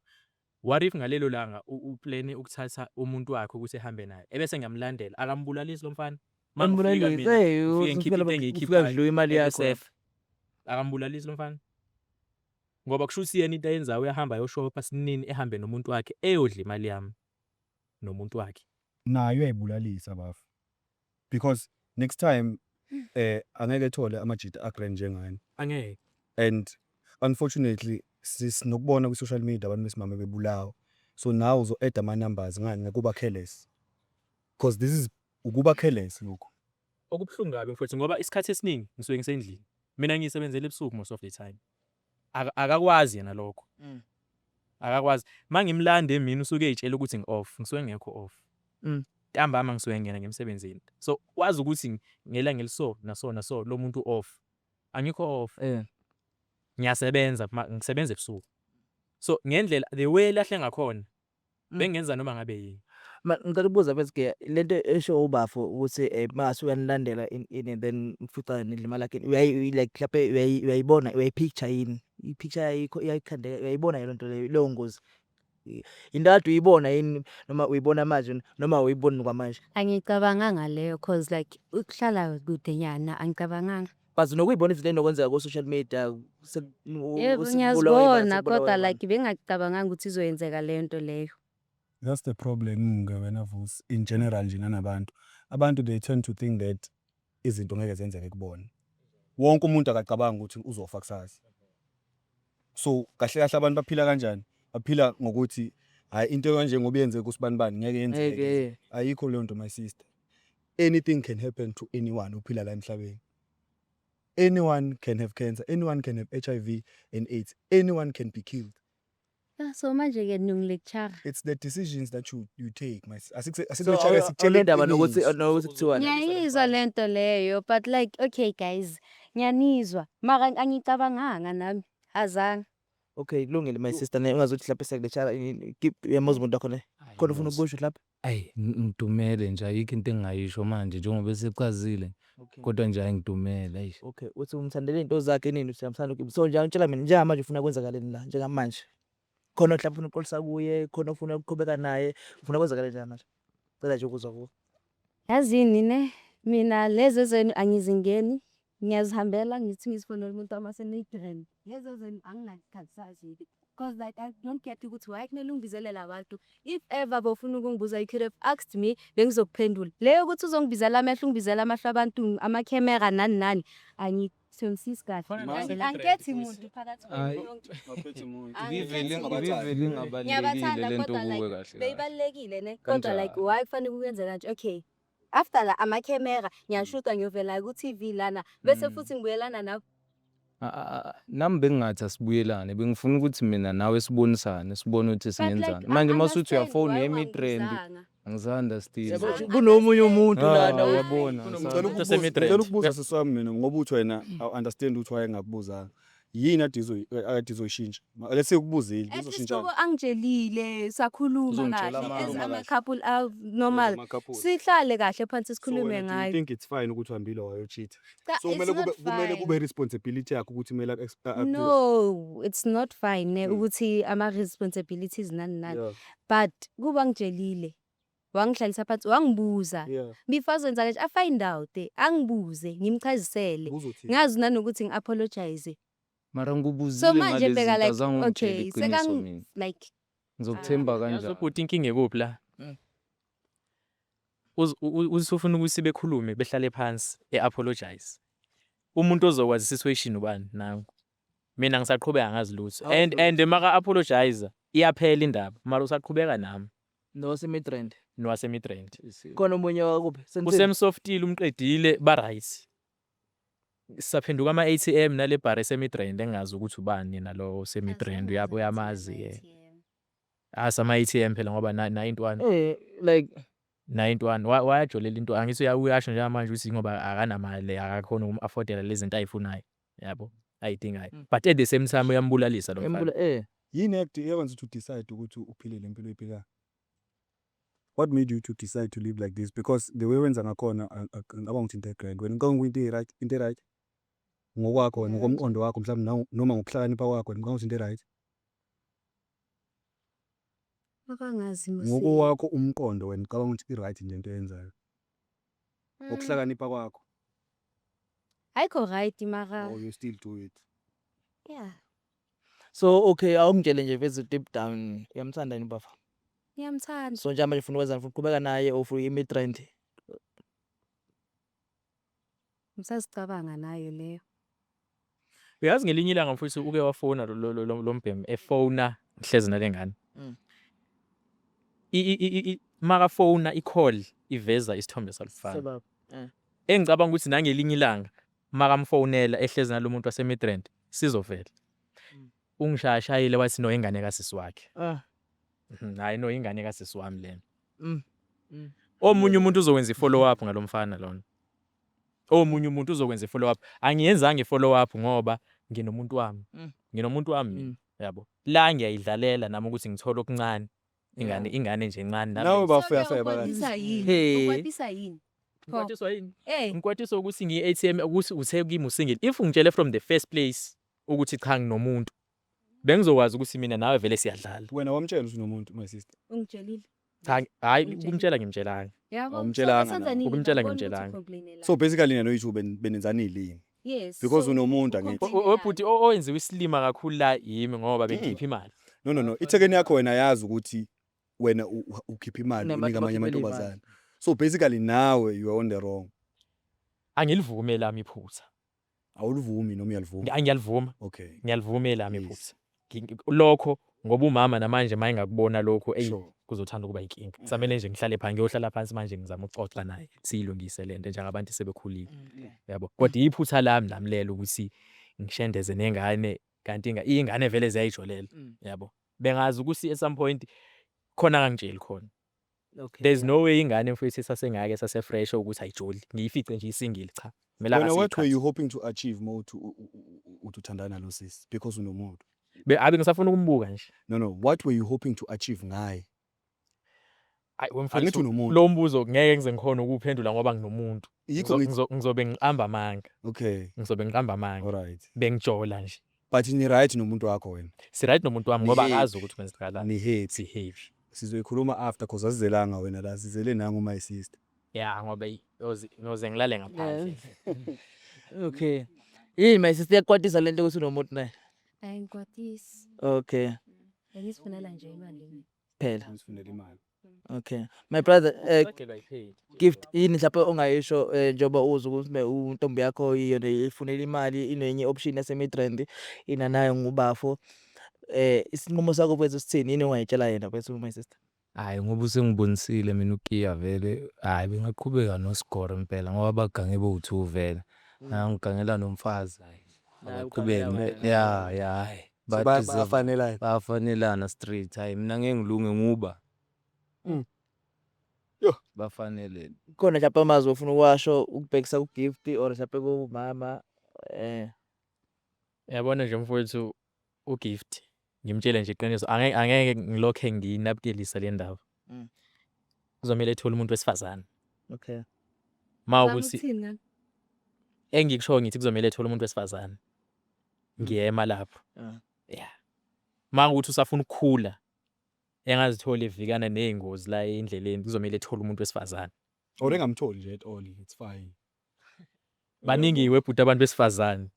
What if ngalelo langa uplan ukuthatha umuntu wakhe ukuthi ehambe naye ebese ngiyamlandela akambulalisi lo mfana. Mangibulali ufika ndlu imali yakho. Akambulalisi lo mfana. Ngoba kusho ukuthi yena into ayenzayo uyahamba yoshopha sinini ehambe nomuntu wakhe eyodla imali yami nomuntu wakhe. Nayo uyayibulalisa bafu. Because next time angeke ethole amajita agrand njengani. Angeke. And unfortunately sinokubona ku social media abantu besimame bebulawa. So now uzo add ama numbers ngani ngokuba careless. Because this is ukuba careless lokho. Okubhlungu kabi mfowethu ngoba isikhathi esiningi ngisuke ngisendlini. Mina ngiyisebenzela ebusuku most of the time. Akakwazi yena lokho. Akakwazi. Mangimlande mina usuke ezitshela ukuthi ngi-off, ngisuke ngekho off. Ntambama ngisuke ngena ngemsebenzini. So wazi ukuthi ngelanga eliso naso lo muntu off. Angikho off. Ngiyasebenza ngisebenza ebusuku. So ngendlela the way lahle ngakhona bengenza noma ngabe yini. Ngicela ukubuza bese lento esho ubafu ukuthi mase uyanilandela in then mfuta nidlima lakhe like mhlawumbe uyayibona uyayipicture yini ipicture yakho iyayikhandeka uyayibona lento leyo ngozi into ade uyibona yini noma uyibona manje noma uyibona kwamanje. Angicabanganga leyo cause like ukuhlala kude nyana angicabanganga. Bazi nokuyibona izinto enokwenzeka ku social media ngiyazibona kodwa like bengacabanganga ukuthi izoyenzeka leyo nto leyo. That's the problem wena Vusi in general nje nanabantu. Abantu they tend to think that izinto ngeke zenzeke kubona. Wonke umuntu akacabanga ukuthi uzofa kusasa. So kahle kahle abantu baphila kanjani? Baphila ngokuthi hayi into kanje ngoba yenze kusibanibani ngeke yenzeke. Ayikho leyo nto my sister. Anything can happen to anyone uphila la emhlabeni. Anyone can have cancer, anyone can have HIV and AIDS, anyone can be killed. So manje ke ngilecture. It's the decisions that you take. Awulendaba nokuthi kuthiwa Ngiyayizwa lento leyo, but like okay guys, ngiyanizwa. Mara angicabanganga nami. Azange. Okay, kulungile my sister ungazothi lapha sekulecture keep yamazi umuntu wakho ne. Khona ufuna ukusho lapha? Ayi ngidumele nje ayikho into engayisho manje njengoba seqhazile. Kodwa nje ayingidumele ayish. Okay, uthi umthandele into zakhe nini usiyamthanda ukimi. So nje angitshela mina njengamanje ufuna kwenzakaleni la njengamanje. Khona mhlawumbe ufuna uqolisa kuye, khona ufuna ukuqhubeka naye, ufuna kwenzakale njani manje? Cela nje ukuzwa kuwe. Yazini ne mina lezo zenu angizingeni. Ngiyazihambela ngithi ngizifonela umuntu amaseneyidrend. Lezo zenu anginakhathazi. Because like I don't get ukuthi why kumele ungibizelela abantu. If ever bofuna ukungibuza you could have asked me bengizokuphendula. Leyo ukuthi uzongibizela amehlo ungibizela amehlo abantu ama-camera nani angithemsisi kahle. Angikethi umuntu phakathi Ngiyabathanda kodwa like beyibalekile ne kodwa like why kufanele kuyenze kanje. Okay. After la ama-camera ngiyashuta ngiyovela ku-TV lana bese futhi ngibuyelana nawe. Nami bengingathi asibuyelane bengifuna ukuthi mina nawe sibonisane sibone ukuthi singenzani manje masuthi uyafona emi-trend angiza-understand Kunomunye umuntu lana uyabona ngicela ukubuza sesami mina ngoba uthi wena understand ukuthi wayengakubuzanga yini ade izoyishintsha let's say ukubuzile izoshintsha angitshelile sakhuluma kahle as ama-couple normal sihlale kahle phansi sikhulume ngayo. I think it's fine ukuthi uhambile wayocheat. So kumele kube responsibility yakho ukuthi kumele no it's not fine ukuthi ama-responsibilities nani but kuba ngitshelile wangihlalisa phansi wangibuza before zenza kanje I find out angibuze ngimchazisele ngazi nanokuthi ngi-apologize. Mara ngubuzile manje bheka like zangu okay sekang like ngizokuthemba kanjani yazobhuti inkinga ekuphi la uzofuna ukuthi bekhulume behlale phansi apologize umuntu ozokwazi situation ubani nawe mina ngisaqhubeka ngazi lutho and maka apologize iyaphela indaba mara usaqhubeka nami nowaseMidrand khona omunye wakuphi kusemsoftile umqedile ba right saphenduka ama-ATM nale bar eseMidrand engazi ukuthi ubani nalo seMidrand uyamazi sama-ATM phela ngoba na-intwana like na-intwana wayajolela into angithi uyasho nje manje ukuthi ngoba akanamali akakhona ukum-affordela lezi zinto ayifunayo yabo ayidingayo but at the same time uyambulalisa lo mfana yini act eyenza ukuthi decide ukuthi uphile le mpilo ephila. What made you to decide to live like this? Because the way wenza ngakhona ngabongithi into egrand wena ngikho into right ngokwakho wena ngokomqondo wakho mhlawumbe noma ngokuhlakanipha kwakho wena ngikho into right akangazi ngokwakho umqondo wena ngicabanga ukuthi i-right nje into yenzayo ngokuhlakanipha kwakho ayikho right mara you still do it. Yeah. So okay awungitshele nje veze deep down uyamthanda yini bafa? Ngiyamthanda. So nje manje ufuna ukwenzani ufuna ukuqhubeka naye ofuna i-Midrand? Ngisazicabanga nayo leyo. Uyazi ngelinye ilanga mfowethu uke wafona lo mbhemu efona ngihlezi nalengane. Maka phone i-call iveza isithombe salufana. Engicabanga ukuthi nangelinye ilanga maka mfonela ehlezi nalomuntu waseMidrand sizovela. Ungishayashayile wathi no ingane kasisi wakhe. Hayi no ingane kasisi wami lena. Omunye umuntu uzokwenza i-follow up ngalomfana lona. Omunye umuntu uzokwenza i-follow up. Angiyenzanga i-follow up ngoba nginomuntu wami. Nginomuntu wami yabo. La ngiyayidlalela nami ukuthi ngithola okuncane. Ingane nje encane nami. Nawe bafaya Ukwatisa yini? Ukwatisa yini? Ngikwatiswa yini? Ngikwatiswa ukuthi ngiyi-ATM ukuthi uthe kimi usingile. If ungitshele from the first place ukuthi cha nginomuntu bengizokwazi ukuthi mina nawe vele siyadlala. Wena wamtshela ukuthi unomuntu my sister. Ungitshelile. Cha hayi kumtshela ngimtshelanga. Ukumtshela ngimtshelanga. So basically nina no-YouTube benenzanile yini? Yes. Because unomuntu angithi. Webhuti owenziwe isilima kakhulu la yimi ngoba bengikhipha imali. No ithekeni yakho wena yazi ukuthi wena ukhipha imali Unabantu unika amanye bakhiphela amantombazana. So basically nawe you are on the wrong. Angilivumeli lami iphutha. Awulivumi noma uyalivuma? Ngiyalivuma. Okay. Ngiyalivumela lami Yes. iphutha. Lokho ngoba umama namanje maye ngakubona lokho Sure. kuzothanda ukuba inkinga. Kusamele nje ngihlale phansi ngiyohlala phansi manje ngizama ukuxoxa naye siyilungise lento njengabantu sebekhulile. Yabo. Kodwa iphutha lami namlela ukuthi ngishendeze nengane kanti ingane vele ziyayijolela. Yabo. Bengazi ukuthi at some point khona angangitsheli khona. Okay. There's no way ingane mfethu sasengake sase fresh ukuthi ayijoli. Ngiyifice nje isingile cha. Wena what were you hoping to achieve more uthandana lo sis because unomuntu? Abe ngisafuna ukumbuka nje. No, what were you hoping to achieve ngaye? Angithi unomuntu. Lo mbuzo ngeke ngize ngikhona ukuphendula ngoba nginomuntu. Ngizobe ngiqamba amanga. Okay. Ngizobe ngiqamba amanga. Alright. Bengijola nje. But ni right nomuntu wakho wena. Si right nomuntu wami ngoba akazi ukuthi kwenzakalani. Ni hate. Si hate. Sizoyikhuluma after cause asizelanga wena la sizele nangu my sister. Yeah ngoba noze ngilale ngaphandle. Okay. My sister yakwatisa lento ukuthi unomuntu naye. Ayingikwatisi. Okay. Bengizifunela nje imali. Phela. Ngizifunela imali. Okay. My brother gift yini mhlawumbe ongayisho njengoba uza ukuthi untombi yakho iyo ifunela imali inenye option yase Midrand inanayo ngubafo isinqumo sakho bese sithini yini ongayitshela yena bese my sister. Hayi ngoba usengibonisile mina uKiya vele hayi bengaqhubeka no-score impela ngoba bagange bo2 vele ngangigangela nomfazi hayi aqhubeke hayi bafanelana straight hayi mina ngeke ngilunge nguba yo bafanele khona mhlawumbe amazwi ofuna ukwasho ukubhekisa kugift or mhlawumbe kumama yabona nje mfowethu ugift ngimtshele nje iqiniso angeke ngilokhe nginabukelisa le ndaba kuzomela ethola umuntu wesifazane. Okay. Mawukuthi engikusho ngithi kuzomela ethola umuntu wesifazane ngiyema lapho. Yeah. Mawukuthi usafuna ukukhula engazithola evikana nezingozi la endleleni kuzomela ethola umuntu wesifazane. Or engamtholi nje at all it's fine. Baningi iwebhuti abantu besifazane.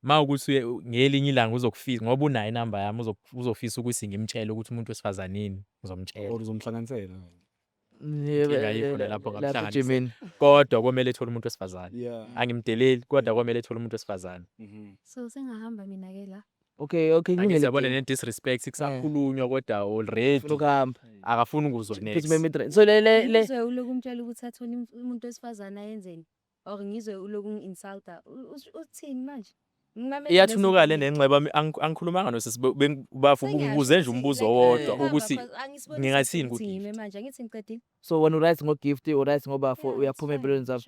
Mawukuthi ngelinye ilanga uzokufisa ngoba unayo inamba yami uzofisa ukuthi ngimtshele ukuthi umuntu wesifazaneni ngizomtshela. Or uzomhlanganisela. Ngiyayifuna lapho ngakuhlanganisa. Kodwa komele ethola umuntu wesifazane. Angimdeleli kodwa komele ethola umuntu wesifazane. So sengahamba mina ke la. Okay ngingele yabona ne disrespect kusakhulunywa kodwa already ukuhamba akafuni ukuzwa next. So le ngizwe ulokumtshela ukuthi athole umuntu wesifazane ayenzeni or ngizwe ulokunginsulta uthini manje. Iyathunuka le nenxeba angikhulumanga nosisibafu ubuze nje umbuzo wodwa ukuthi ngingathini ukuthi ngime manje angithi ngiqedile. So when uright ngogift uright ngoba uyaphuma empilweni zabo.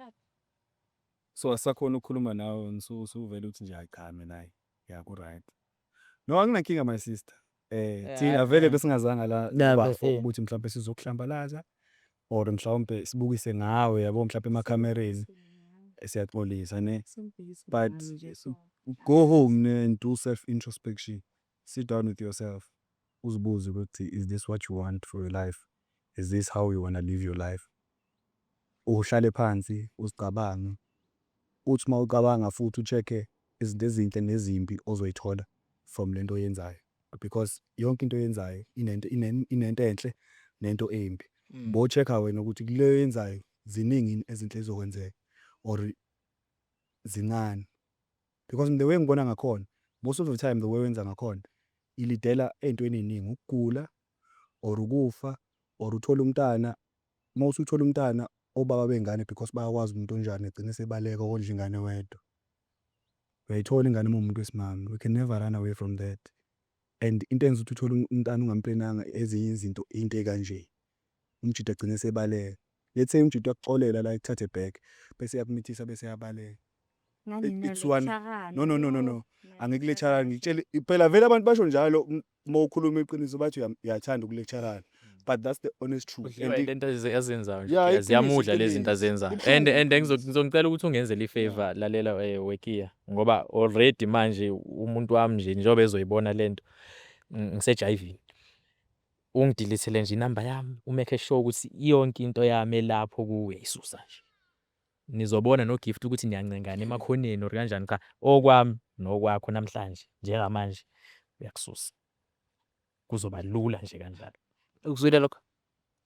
So asakhona ukukhuluma nawe usuvela uthi nje ayichame naye yaku right. No anginankinga my sister. Thina vele besingazanga la bafo ukuthi mhlawumbe sizokuhlambalaza or mhlawumbe sibukise ngawe yabo mhlawumbe ema-cameras siyaxolisa ne. But go home and do self introspection. Sit down with yourself. Uzibuze ukuthi is this what you want for your life? Is this how you want to live your life? Uhlale phansi uzicabange. Uthi mawucabanga futhi uchecke izinto ezinhle nezimbi ozoyithola from lento oyenzayo because yonke into oyenzayo inento enhle nento embi. Bo checka wena ukuthi kuleyo yenzayo ziningi ezinhle ezokwenzeka or zincane. Because the way ngibona ngakhona most of the time the way wenza ngakhona ilidela entweni eziningi ukugula or ukufa or uthola umntana mawusuthola umntana obaba bengane because bayakwazi umuntu onjani egcine sebaleka konje ingane wedwa. Uyayithola ingane umuntu wesimama. We can never run away from that. And into enza ukuthi uthola umntana ungamplenanga ezinye izinto into ekanje. Umjito egcine sebaleka. Let's say umjito yakuxolela la ekuthathe back bese yakumithisa bese yabaleka. It's one. No. Angikulecharani ngitshela phela vele abantu basho njalo mawukhuluma iqiniso bathi uyathanda ukulecharana. But that's the honest truth. Lento ezenzayo nje ziyamudla lezi zinto azenza. And ngizongicela ukuthi ungenzele ifavor lalela wekiya ngoba already manje umuntu wami nje njobe ezoyibona lento ngisejivini. Ungidelethele nje inamba yami umake sure ukuthi yonke into yami elapho kuwe isusa nje. Nizobona no gift ukuthi niyancengana emakhoneni or kanjani cha okwami nokwakho namhlanje njengamanje uyakususa kuzoba lula nje kanjalo. Ukuzwile lokho?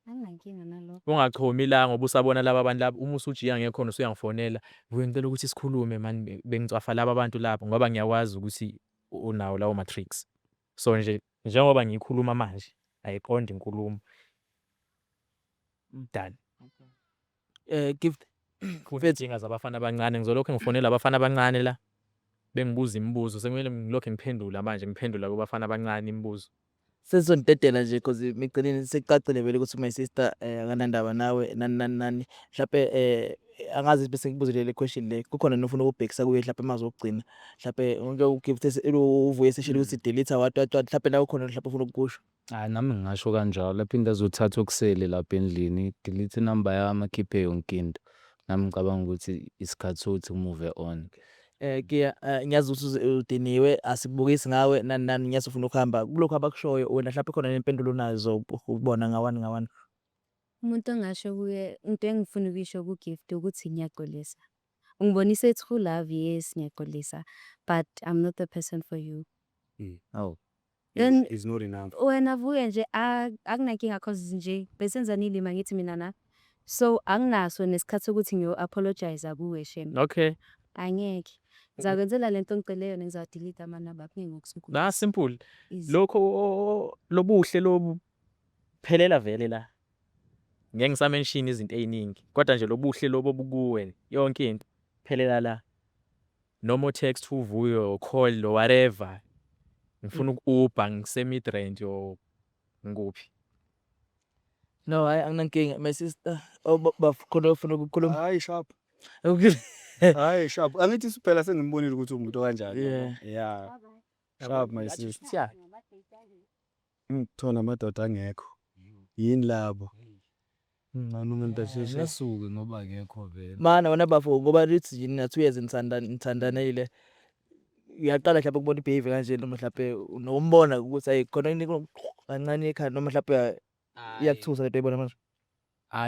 Anginankinga nalokho. Ungachomi la ngoba usabona laba abantu laba uma usujiya ngekho khona usuyangifonela buye ngicela ukuthi sikhulume mani bengicwafa laba abantu lapho ngoba ngiyakwazi ukuthi unawo lawo matricks. So nje njengoba ngikhuluma manje ayiqonda inkulumo. Done. Gift Fethu zabafana abancane ngizolokho ngifonela abafana abancane la bengibuza imibuzo sekumele ngilokho ngiphendula manje ngiphendula kubafana abancane imibuzo. sesizonidedela nje cause migcinini sekucacile vele ukuthi my sister akanandaba nawe nani mhlawumbe angazi bese ngibuzile le question le kukhona nofuna ukubhekisa kuye mhlawumbe mazokugcina mhlawumbe wonke ugift uvuye seshilo ukuthi delete what mhlawumbe nawe khona mhlawumbe ufuna ukukusho. Nami ngingasho kanjalo lapho into azothatha okusele lapha endlini delete inamba yami akhiphe yonke into. Nami ngicabanga ukuthi isikhathi sokuthi move on. Ngiyazi ukuthi udiniwe asikubukisi ngawe nani ngiyazi ufuna ukuhamba kulokho abakushoyo wena mhlawumbe khona nempendulo nazo ukubona ngawani. Umuntu ongasho kuye into engifuna ukuyisho ku-Gift ukuthi ngiyaxolisa. Ungibonise true love, yes ngiyaxolisa, but I'm not the person for you. Oh. Then It's not enough. wena vuke nje akunankinga cause nje besenzani ilima ngithi mina na. So anginaso nesikhathi sokuthi ngiyo-apologize kuwe shem. Okay. Angeke. Ngizakwenzela lento ngicele yona ngizadelete amanamba akuningi ngokusuku. Na simple. Easy. Lokho lobuhle lobu phelela vele la. Ngeke ngisamention izinto eziningi kodwa nje lobuhle lobo bukuwe yonke into phelela la. No more text uvuyo or call or whatever. Ngifuna uku-Uber ngise mid-range or ngikuphi. No hayi anginankinga my sister bakhona ufuna ukukhuluma. Hayi sharp. Okay. Hayi sharp. Angithi siphela sengimbonile ukuthi umuntu kanjani. Yeah. Yeah. Sharp my sister. Yeah. Ngithona amadoda angekho. Yini labo? Umuntu asheshasuke ngoba akekho vele. Mana wena bafo ngoba lithi yini na 2 years nithandanile. Uyaqala mhlawumbe ukubona ibehavior kanje noma mhlawumbe unombona ukuthi ayi khona kancane ekhaya noma mhlawumbe iyakuthusa lento ayibona manje.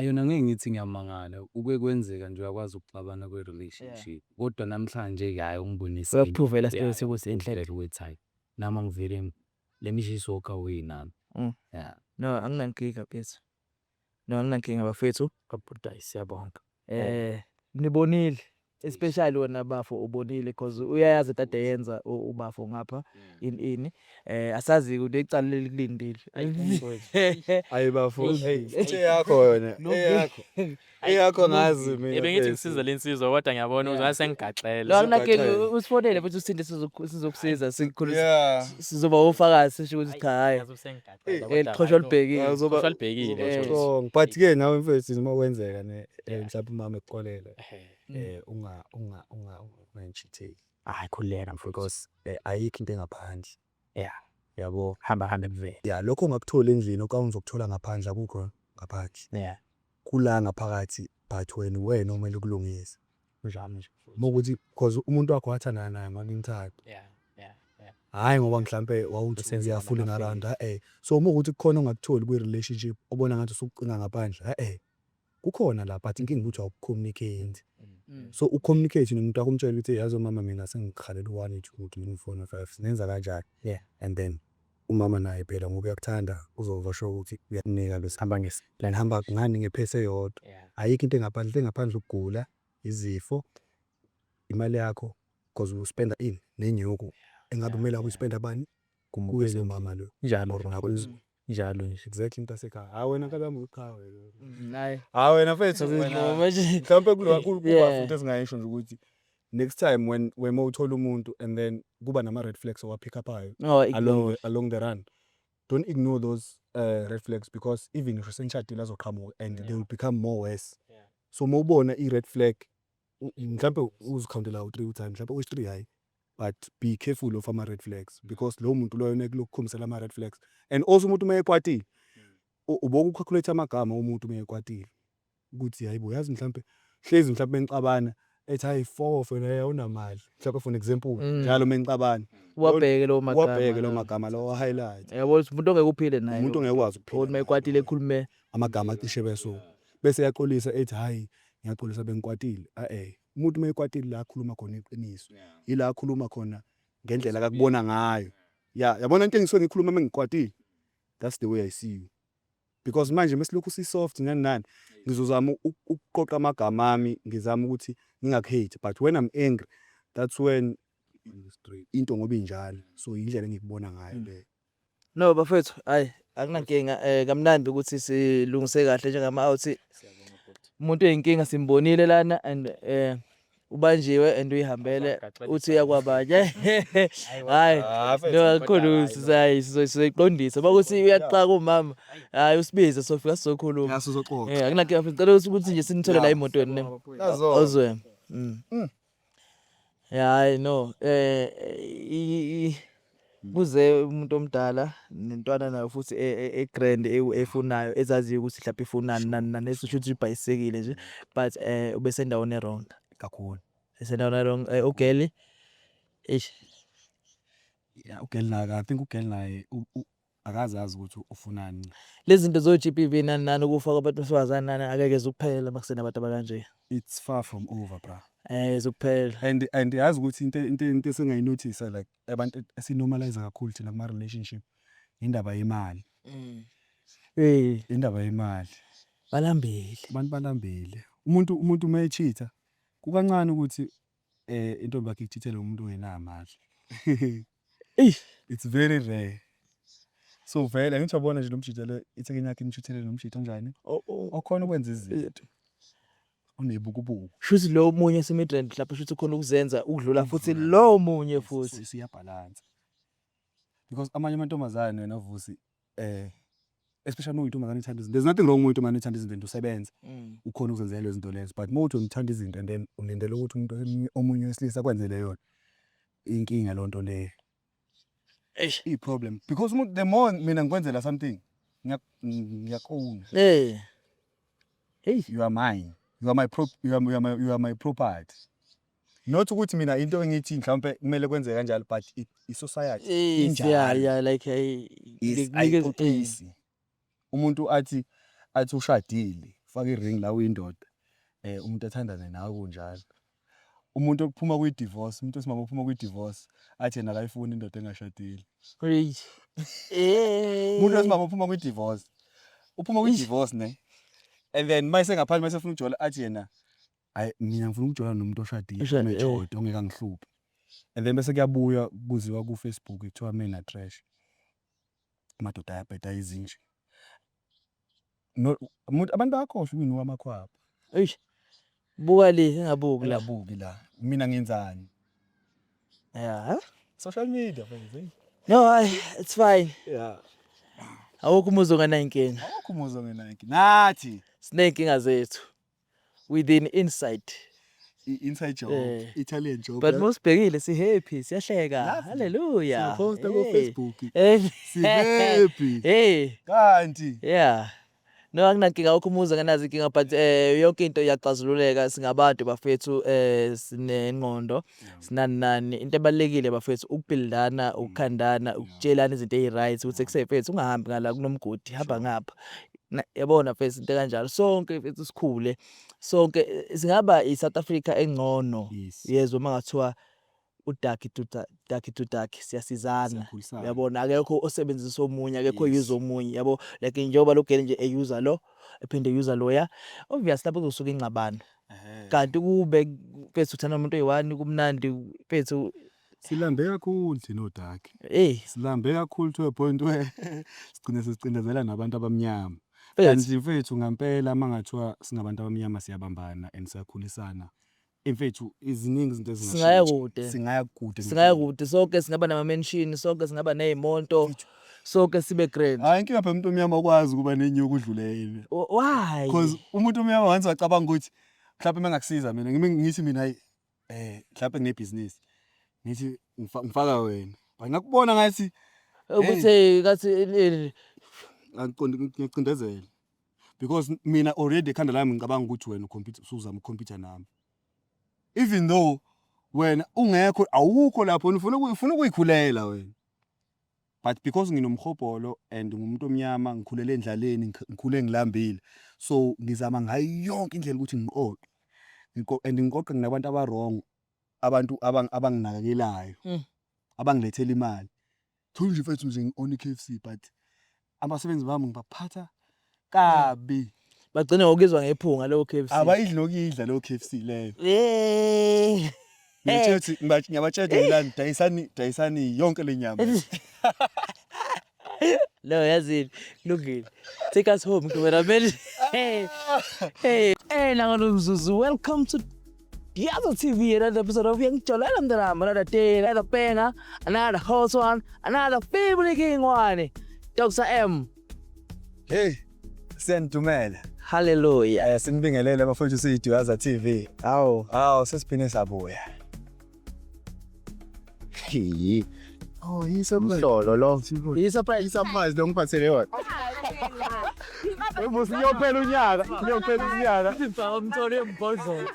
Yona ngeke ngithi ngiyamangala uke kwenzeka nje uyakwazi ukuxabana kwe-relationship kodwa namhlanje hayi ungibonise Uyakuphuvela sihlelo sekusenhle ukuthi hayi nami ngivele lemishiso away nami. Yeah. No anginankinga phezulu. No anginankinga bafethu. Kabhudayi siyabonga. Nibonile especially wena bafo ubonile because uyayazi tade yenza ubafo ngapha ini asazi ukuthi ecala lelikulindile. Hayi bafo. Hey yakho yona. Eyakho ngazi mina. Bengithi ngisiza lensizwa kodwa ngiyabona ukuthi asengigaxela. Lo anginankinga usifonele futhi usithinde sizokusiza sikhulisa sizoba ufakazi sisho ukuthi cha hayi eliqhoshwa libhekile Qoshwa libhekile. Strong but ke nawe mfethu noma kwenzeka mhlawumbe umama ekuxolela ungangitshitheli. Hayi khuleka Because ayikho into engaphandle. Yeah. Yabo Hamba kuvele. yeah lokho ungakuthola endlini okawuzokuthola ngaphandle akukho ngaphandle. Yeah. Kula ngaphakathi but wena omele ukulungisa. Njalo nje. Mokuthi because umuntu wakho wathana naye ngakimthanda. Yeah. Hayi ngoba mhlambe wawuthi uyafuna around so uma ukuthi kukhona ongakutholi kwi relationship obona ngathi usuqinga ngaphandle kukhona la but inkinga ukuthi awucommunicate. So ucommunicate nomuntu akumtshela ukuthi yazi mama mina sengikhalela 1 2 3 4 5 sinenza kanjani. Yeah. And then umama naye phela ngoba uyakuthanda uzova sho ukuthi uyakunika lo Hamba ngesi. la hamba ngani ngephese yodwa. Yeah. Ayikho into engaphandle ukugula izifo imali yakho because you spend in nenyuko engabe kumele ukuspend abani kuye mama lo Njalo. njalo nje exactly into asekhaya wena kalami uqhawe Hayi wena mfethu mhlawumbe kulokuba futhi esingayisho nje ukuthi next time when uthola umuntu and then kuba nama red flags owapick up ayo along the run, don't ignore those red flags because even if usenshadile azoqhamuka and they will become more worse. So mawubona i red flag mhlawumbe uzikountela u3 times mhlawumbe u3 hayi, but be careful of ama red flags because lo muntu loyo nekulokukhombisela ama red flags. And also umuntu mayekwatile uboku calculate amagama umuntu mayekwatile ukuthi hayibo yazi mhlawumbe hlezi mhlawumbe ngixabana ethi hayi 4 wena unamali mhlawumbe for example njalo mengixabana wabheke lo magama lo highlight yabo umuntu ongeke uphile naye umuntu ongekwazi ukuthi mayekwatile ekhulume amagama acishe bese yaxolisa ethi hayi ngiyaxolisa bengikwatile. Umuntu mayekwatile la akhuluma khona iqiniso ila akhuluma khona ngendlela akubona ngayo. Yabona into engisuke ngikhuluma mengikwatile, that's the way I see you. because manje mesilokhu si-soft nani ngizozama ukuqoqa amagama ami ngizama ukuthi ngingaku-hate, but when I'm angry that's when into ngoba injalo, so indlela engikubona ngayo le. No bafethu, hayi akunankinga, kamnandi ukuthi silungise kahle njengama-out. Umuntu oyinkinga simbonile lana and ubanjiwe and uyihambele uthi uyakwabanye. Hayi no kakhulu sizoyiqondisa bakuthi uyaxaka umama, hayi usibize sofika sizokhuluma. Ya sizoxoxa. Akunankinga mfethu, cela ukuthi nje sinithole la emotweni ne. Ozwe. Hayi no kuze umuntu omdala nentwana nayo futhi egrand efunayo ezaziyo ukuthi mhlawumbe ifunani nani esisho ukuthi ibhayisekile nje, but ube sendaweni errong Kakhulu. esendaweni errong. Ugeli Yeah, ugeli naye, I think ugeli naye akazazi ukuthi ufunani. lezi zinto zo GBV nani ukufa kwabantu besifazane nani akeke zukuphela makusena abantu abakanje. It's far from over bra. Zukuphela And yazi ukuthi into esengayinothisa like abantu esinormalize kakhulu thina kuma relationship indaba yemali. Indaba yemali. balambile Abantu balambile. Umuntu mayecheater kukancane ukuthi intombi yakhe ichithele umuntu ongenamali. It's very rare. So vele ngijabona nje nomjithele ithekeni yakhe nishithele nomjitho njani. Okhona ukwenza izinto. Unebukubuku. Shuthi lo munye semidrend lapho shuthi khona ukuzenza ukudlula futhi lo munye futhi siyabalance. Because amanye amantombazane wena Vusi especially uyintombazane ethanda izinto, there's nothing wrong with umuntu ethanda izinto usebenza ukhona ukuzenzela izinto lezo, but mawuthi uthanda izinto and then ulindele ukuthi umuntu omunye wesilisa kwenzele yona, inkinga lonto le i-problem, because the more mina ngikwenzela something ngiyakona. Hey You are mine. You are my property. Not ukuthi mina into engithi mhlawumbe kumele kwenze kanjalo, but i-society injalo. Yeah like ayixoxisi. Umuntu athi ushadile faka i-ring la uyindoda, umuntu athandane nawe kunjalo. Umuntu ophuma kwi-divorce, umuntu osimama ophuma kwi-divorce athi yena akayifuni indoda engashadile. Umuntu osimama ophuma kwi-divorce uphuma kwi-divorce ne, and then mayise ngaphandle mayise ufuna ukujola athi yena hayi mina ngifuna ukujola nomuntu oshadile umejodo ongeka ngihluphe, and then bese kuyabuya kuziwa ku Facebook kuthiwa mina trash amadoda ayabheda izinje. No abantu bakhohle ukuyini wamakhwapha. buka le engabuki la Labuki la mina ngenzani. yeah Social media manje. no it's fine. Yeah. Awukho umuzo nganayinkinga, Awukho umuzo ngenaki. Nathi sineyinkinga zethu within inside, inside joke, Italian joke. but mosibhekile si happy siyahleka. Hallelujah. Post ku Facebook. Si happy. happy. Kanti Yeah. No akunankinga, awukho umuzo nganazi inkinga, but yonke into iyaxazululeka. Singabantu bafethu sinengqondo sinani into ebalekile bafethu ukubuildana, ukukhandana, ukutshelana izinto eziright ukuthi kusefethu ungahambi ngala kunomgodi hamba ngapha. Yabona fethu into kanjalo sonke fethu sikhule sonke singaba iSouth Africa engcono. Yezwe mangathiwa udaki to ducky siyasizana. Uyabona akekho osebenzisa omunye, akekho use omunye, yabo like njengoba lo gele nje eyuza lo ephinde user loya, obvious lapho kuzosuka ingxabano. Kanti kube fethu uthanda umuntu oyi1 kumnandi fethu silambe kakhulu thina odaki. Silambe kakhulu to a point where sigcine sesicindezela nabantu abamnyama. Kanti mfethu ngempela mangathiwa singabantu abamnyama siyabambana and siyakhulisana. Mfethu iziningi izinto singaya kude sonke singaba nama mention, sonke singaba nezimoto, sonke sibe grand. Hayi inkinga phela umuntu omnyama ukwazi kuba nenyuku udlulele. Why? Because umuntu omnyama once wacabanga ukuthi mhlawumbe mengakusiza mina ngithi mina hayi mhlawumbe nginebusiness ngithi ngifaka wena ngakubona ngathi ukuthi ngathi ngicindezela, because mina already ekhanda lami ngicabanga ukuthi wena usuzama ukukhompyutha nami, even though wena ungekho awukho lapho ufuna ukuyikhulela wena, but because nginomhobholo and ngumuntu omnyama ngikhulele endlaleni ngikhule ngilambile, so ngizama ngayo yonke indlela ukuthi ngiqoqe and ngiqoqe nginabantu abarong, abantu abanginakekelayo, abangilethela imali. Thula nje mfethu nje ngi-own KFC, but abasebenzi bami ngibaphatha kabi bagcine ngokuzwa ngephunga lo KFC abayidli nokuyidla lo KFC leyo eh ngiyabatshela dayisani yonke lenyama lo yazini kulungile take us home cameraman hey nanganomzuzu welcome to Yazo TV, another episode of Young Chola Mdram, another day, another banger, another hot one, another favorite king one. Dr. M. Hey, Sentumela. Hallelujah. Sinibingelele abafowethu sethu Yazo TV. Awu sesiphine sabuya. Oh, yisamhlolo lo. Yisurprise lo ngiphathele yona. Uyophela unyaka. Mfaka umthole embhozo.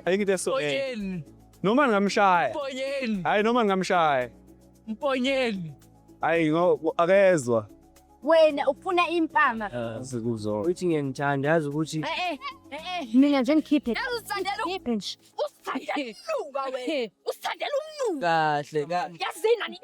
Ayikho so Mponyeni. Noma ngingamshaya. Mponyeni. Hayi noma ngingamshaya. Mponyeni. Hayi akezwa. Wena ufuna impama. Sikuzo. Uthi ngiyangithanda yazi ukuthi Mina nje ngikhiphe. Usithandela umnuka wena. Usithandela umnuka. kahle Yazini ani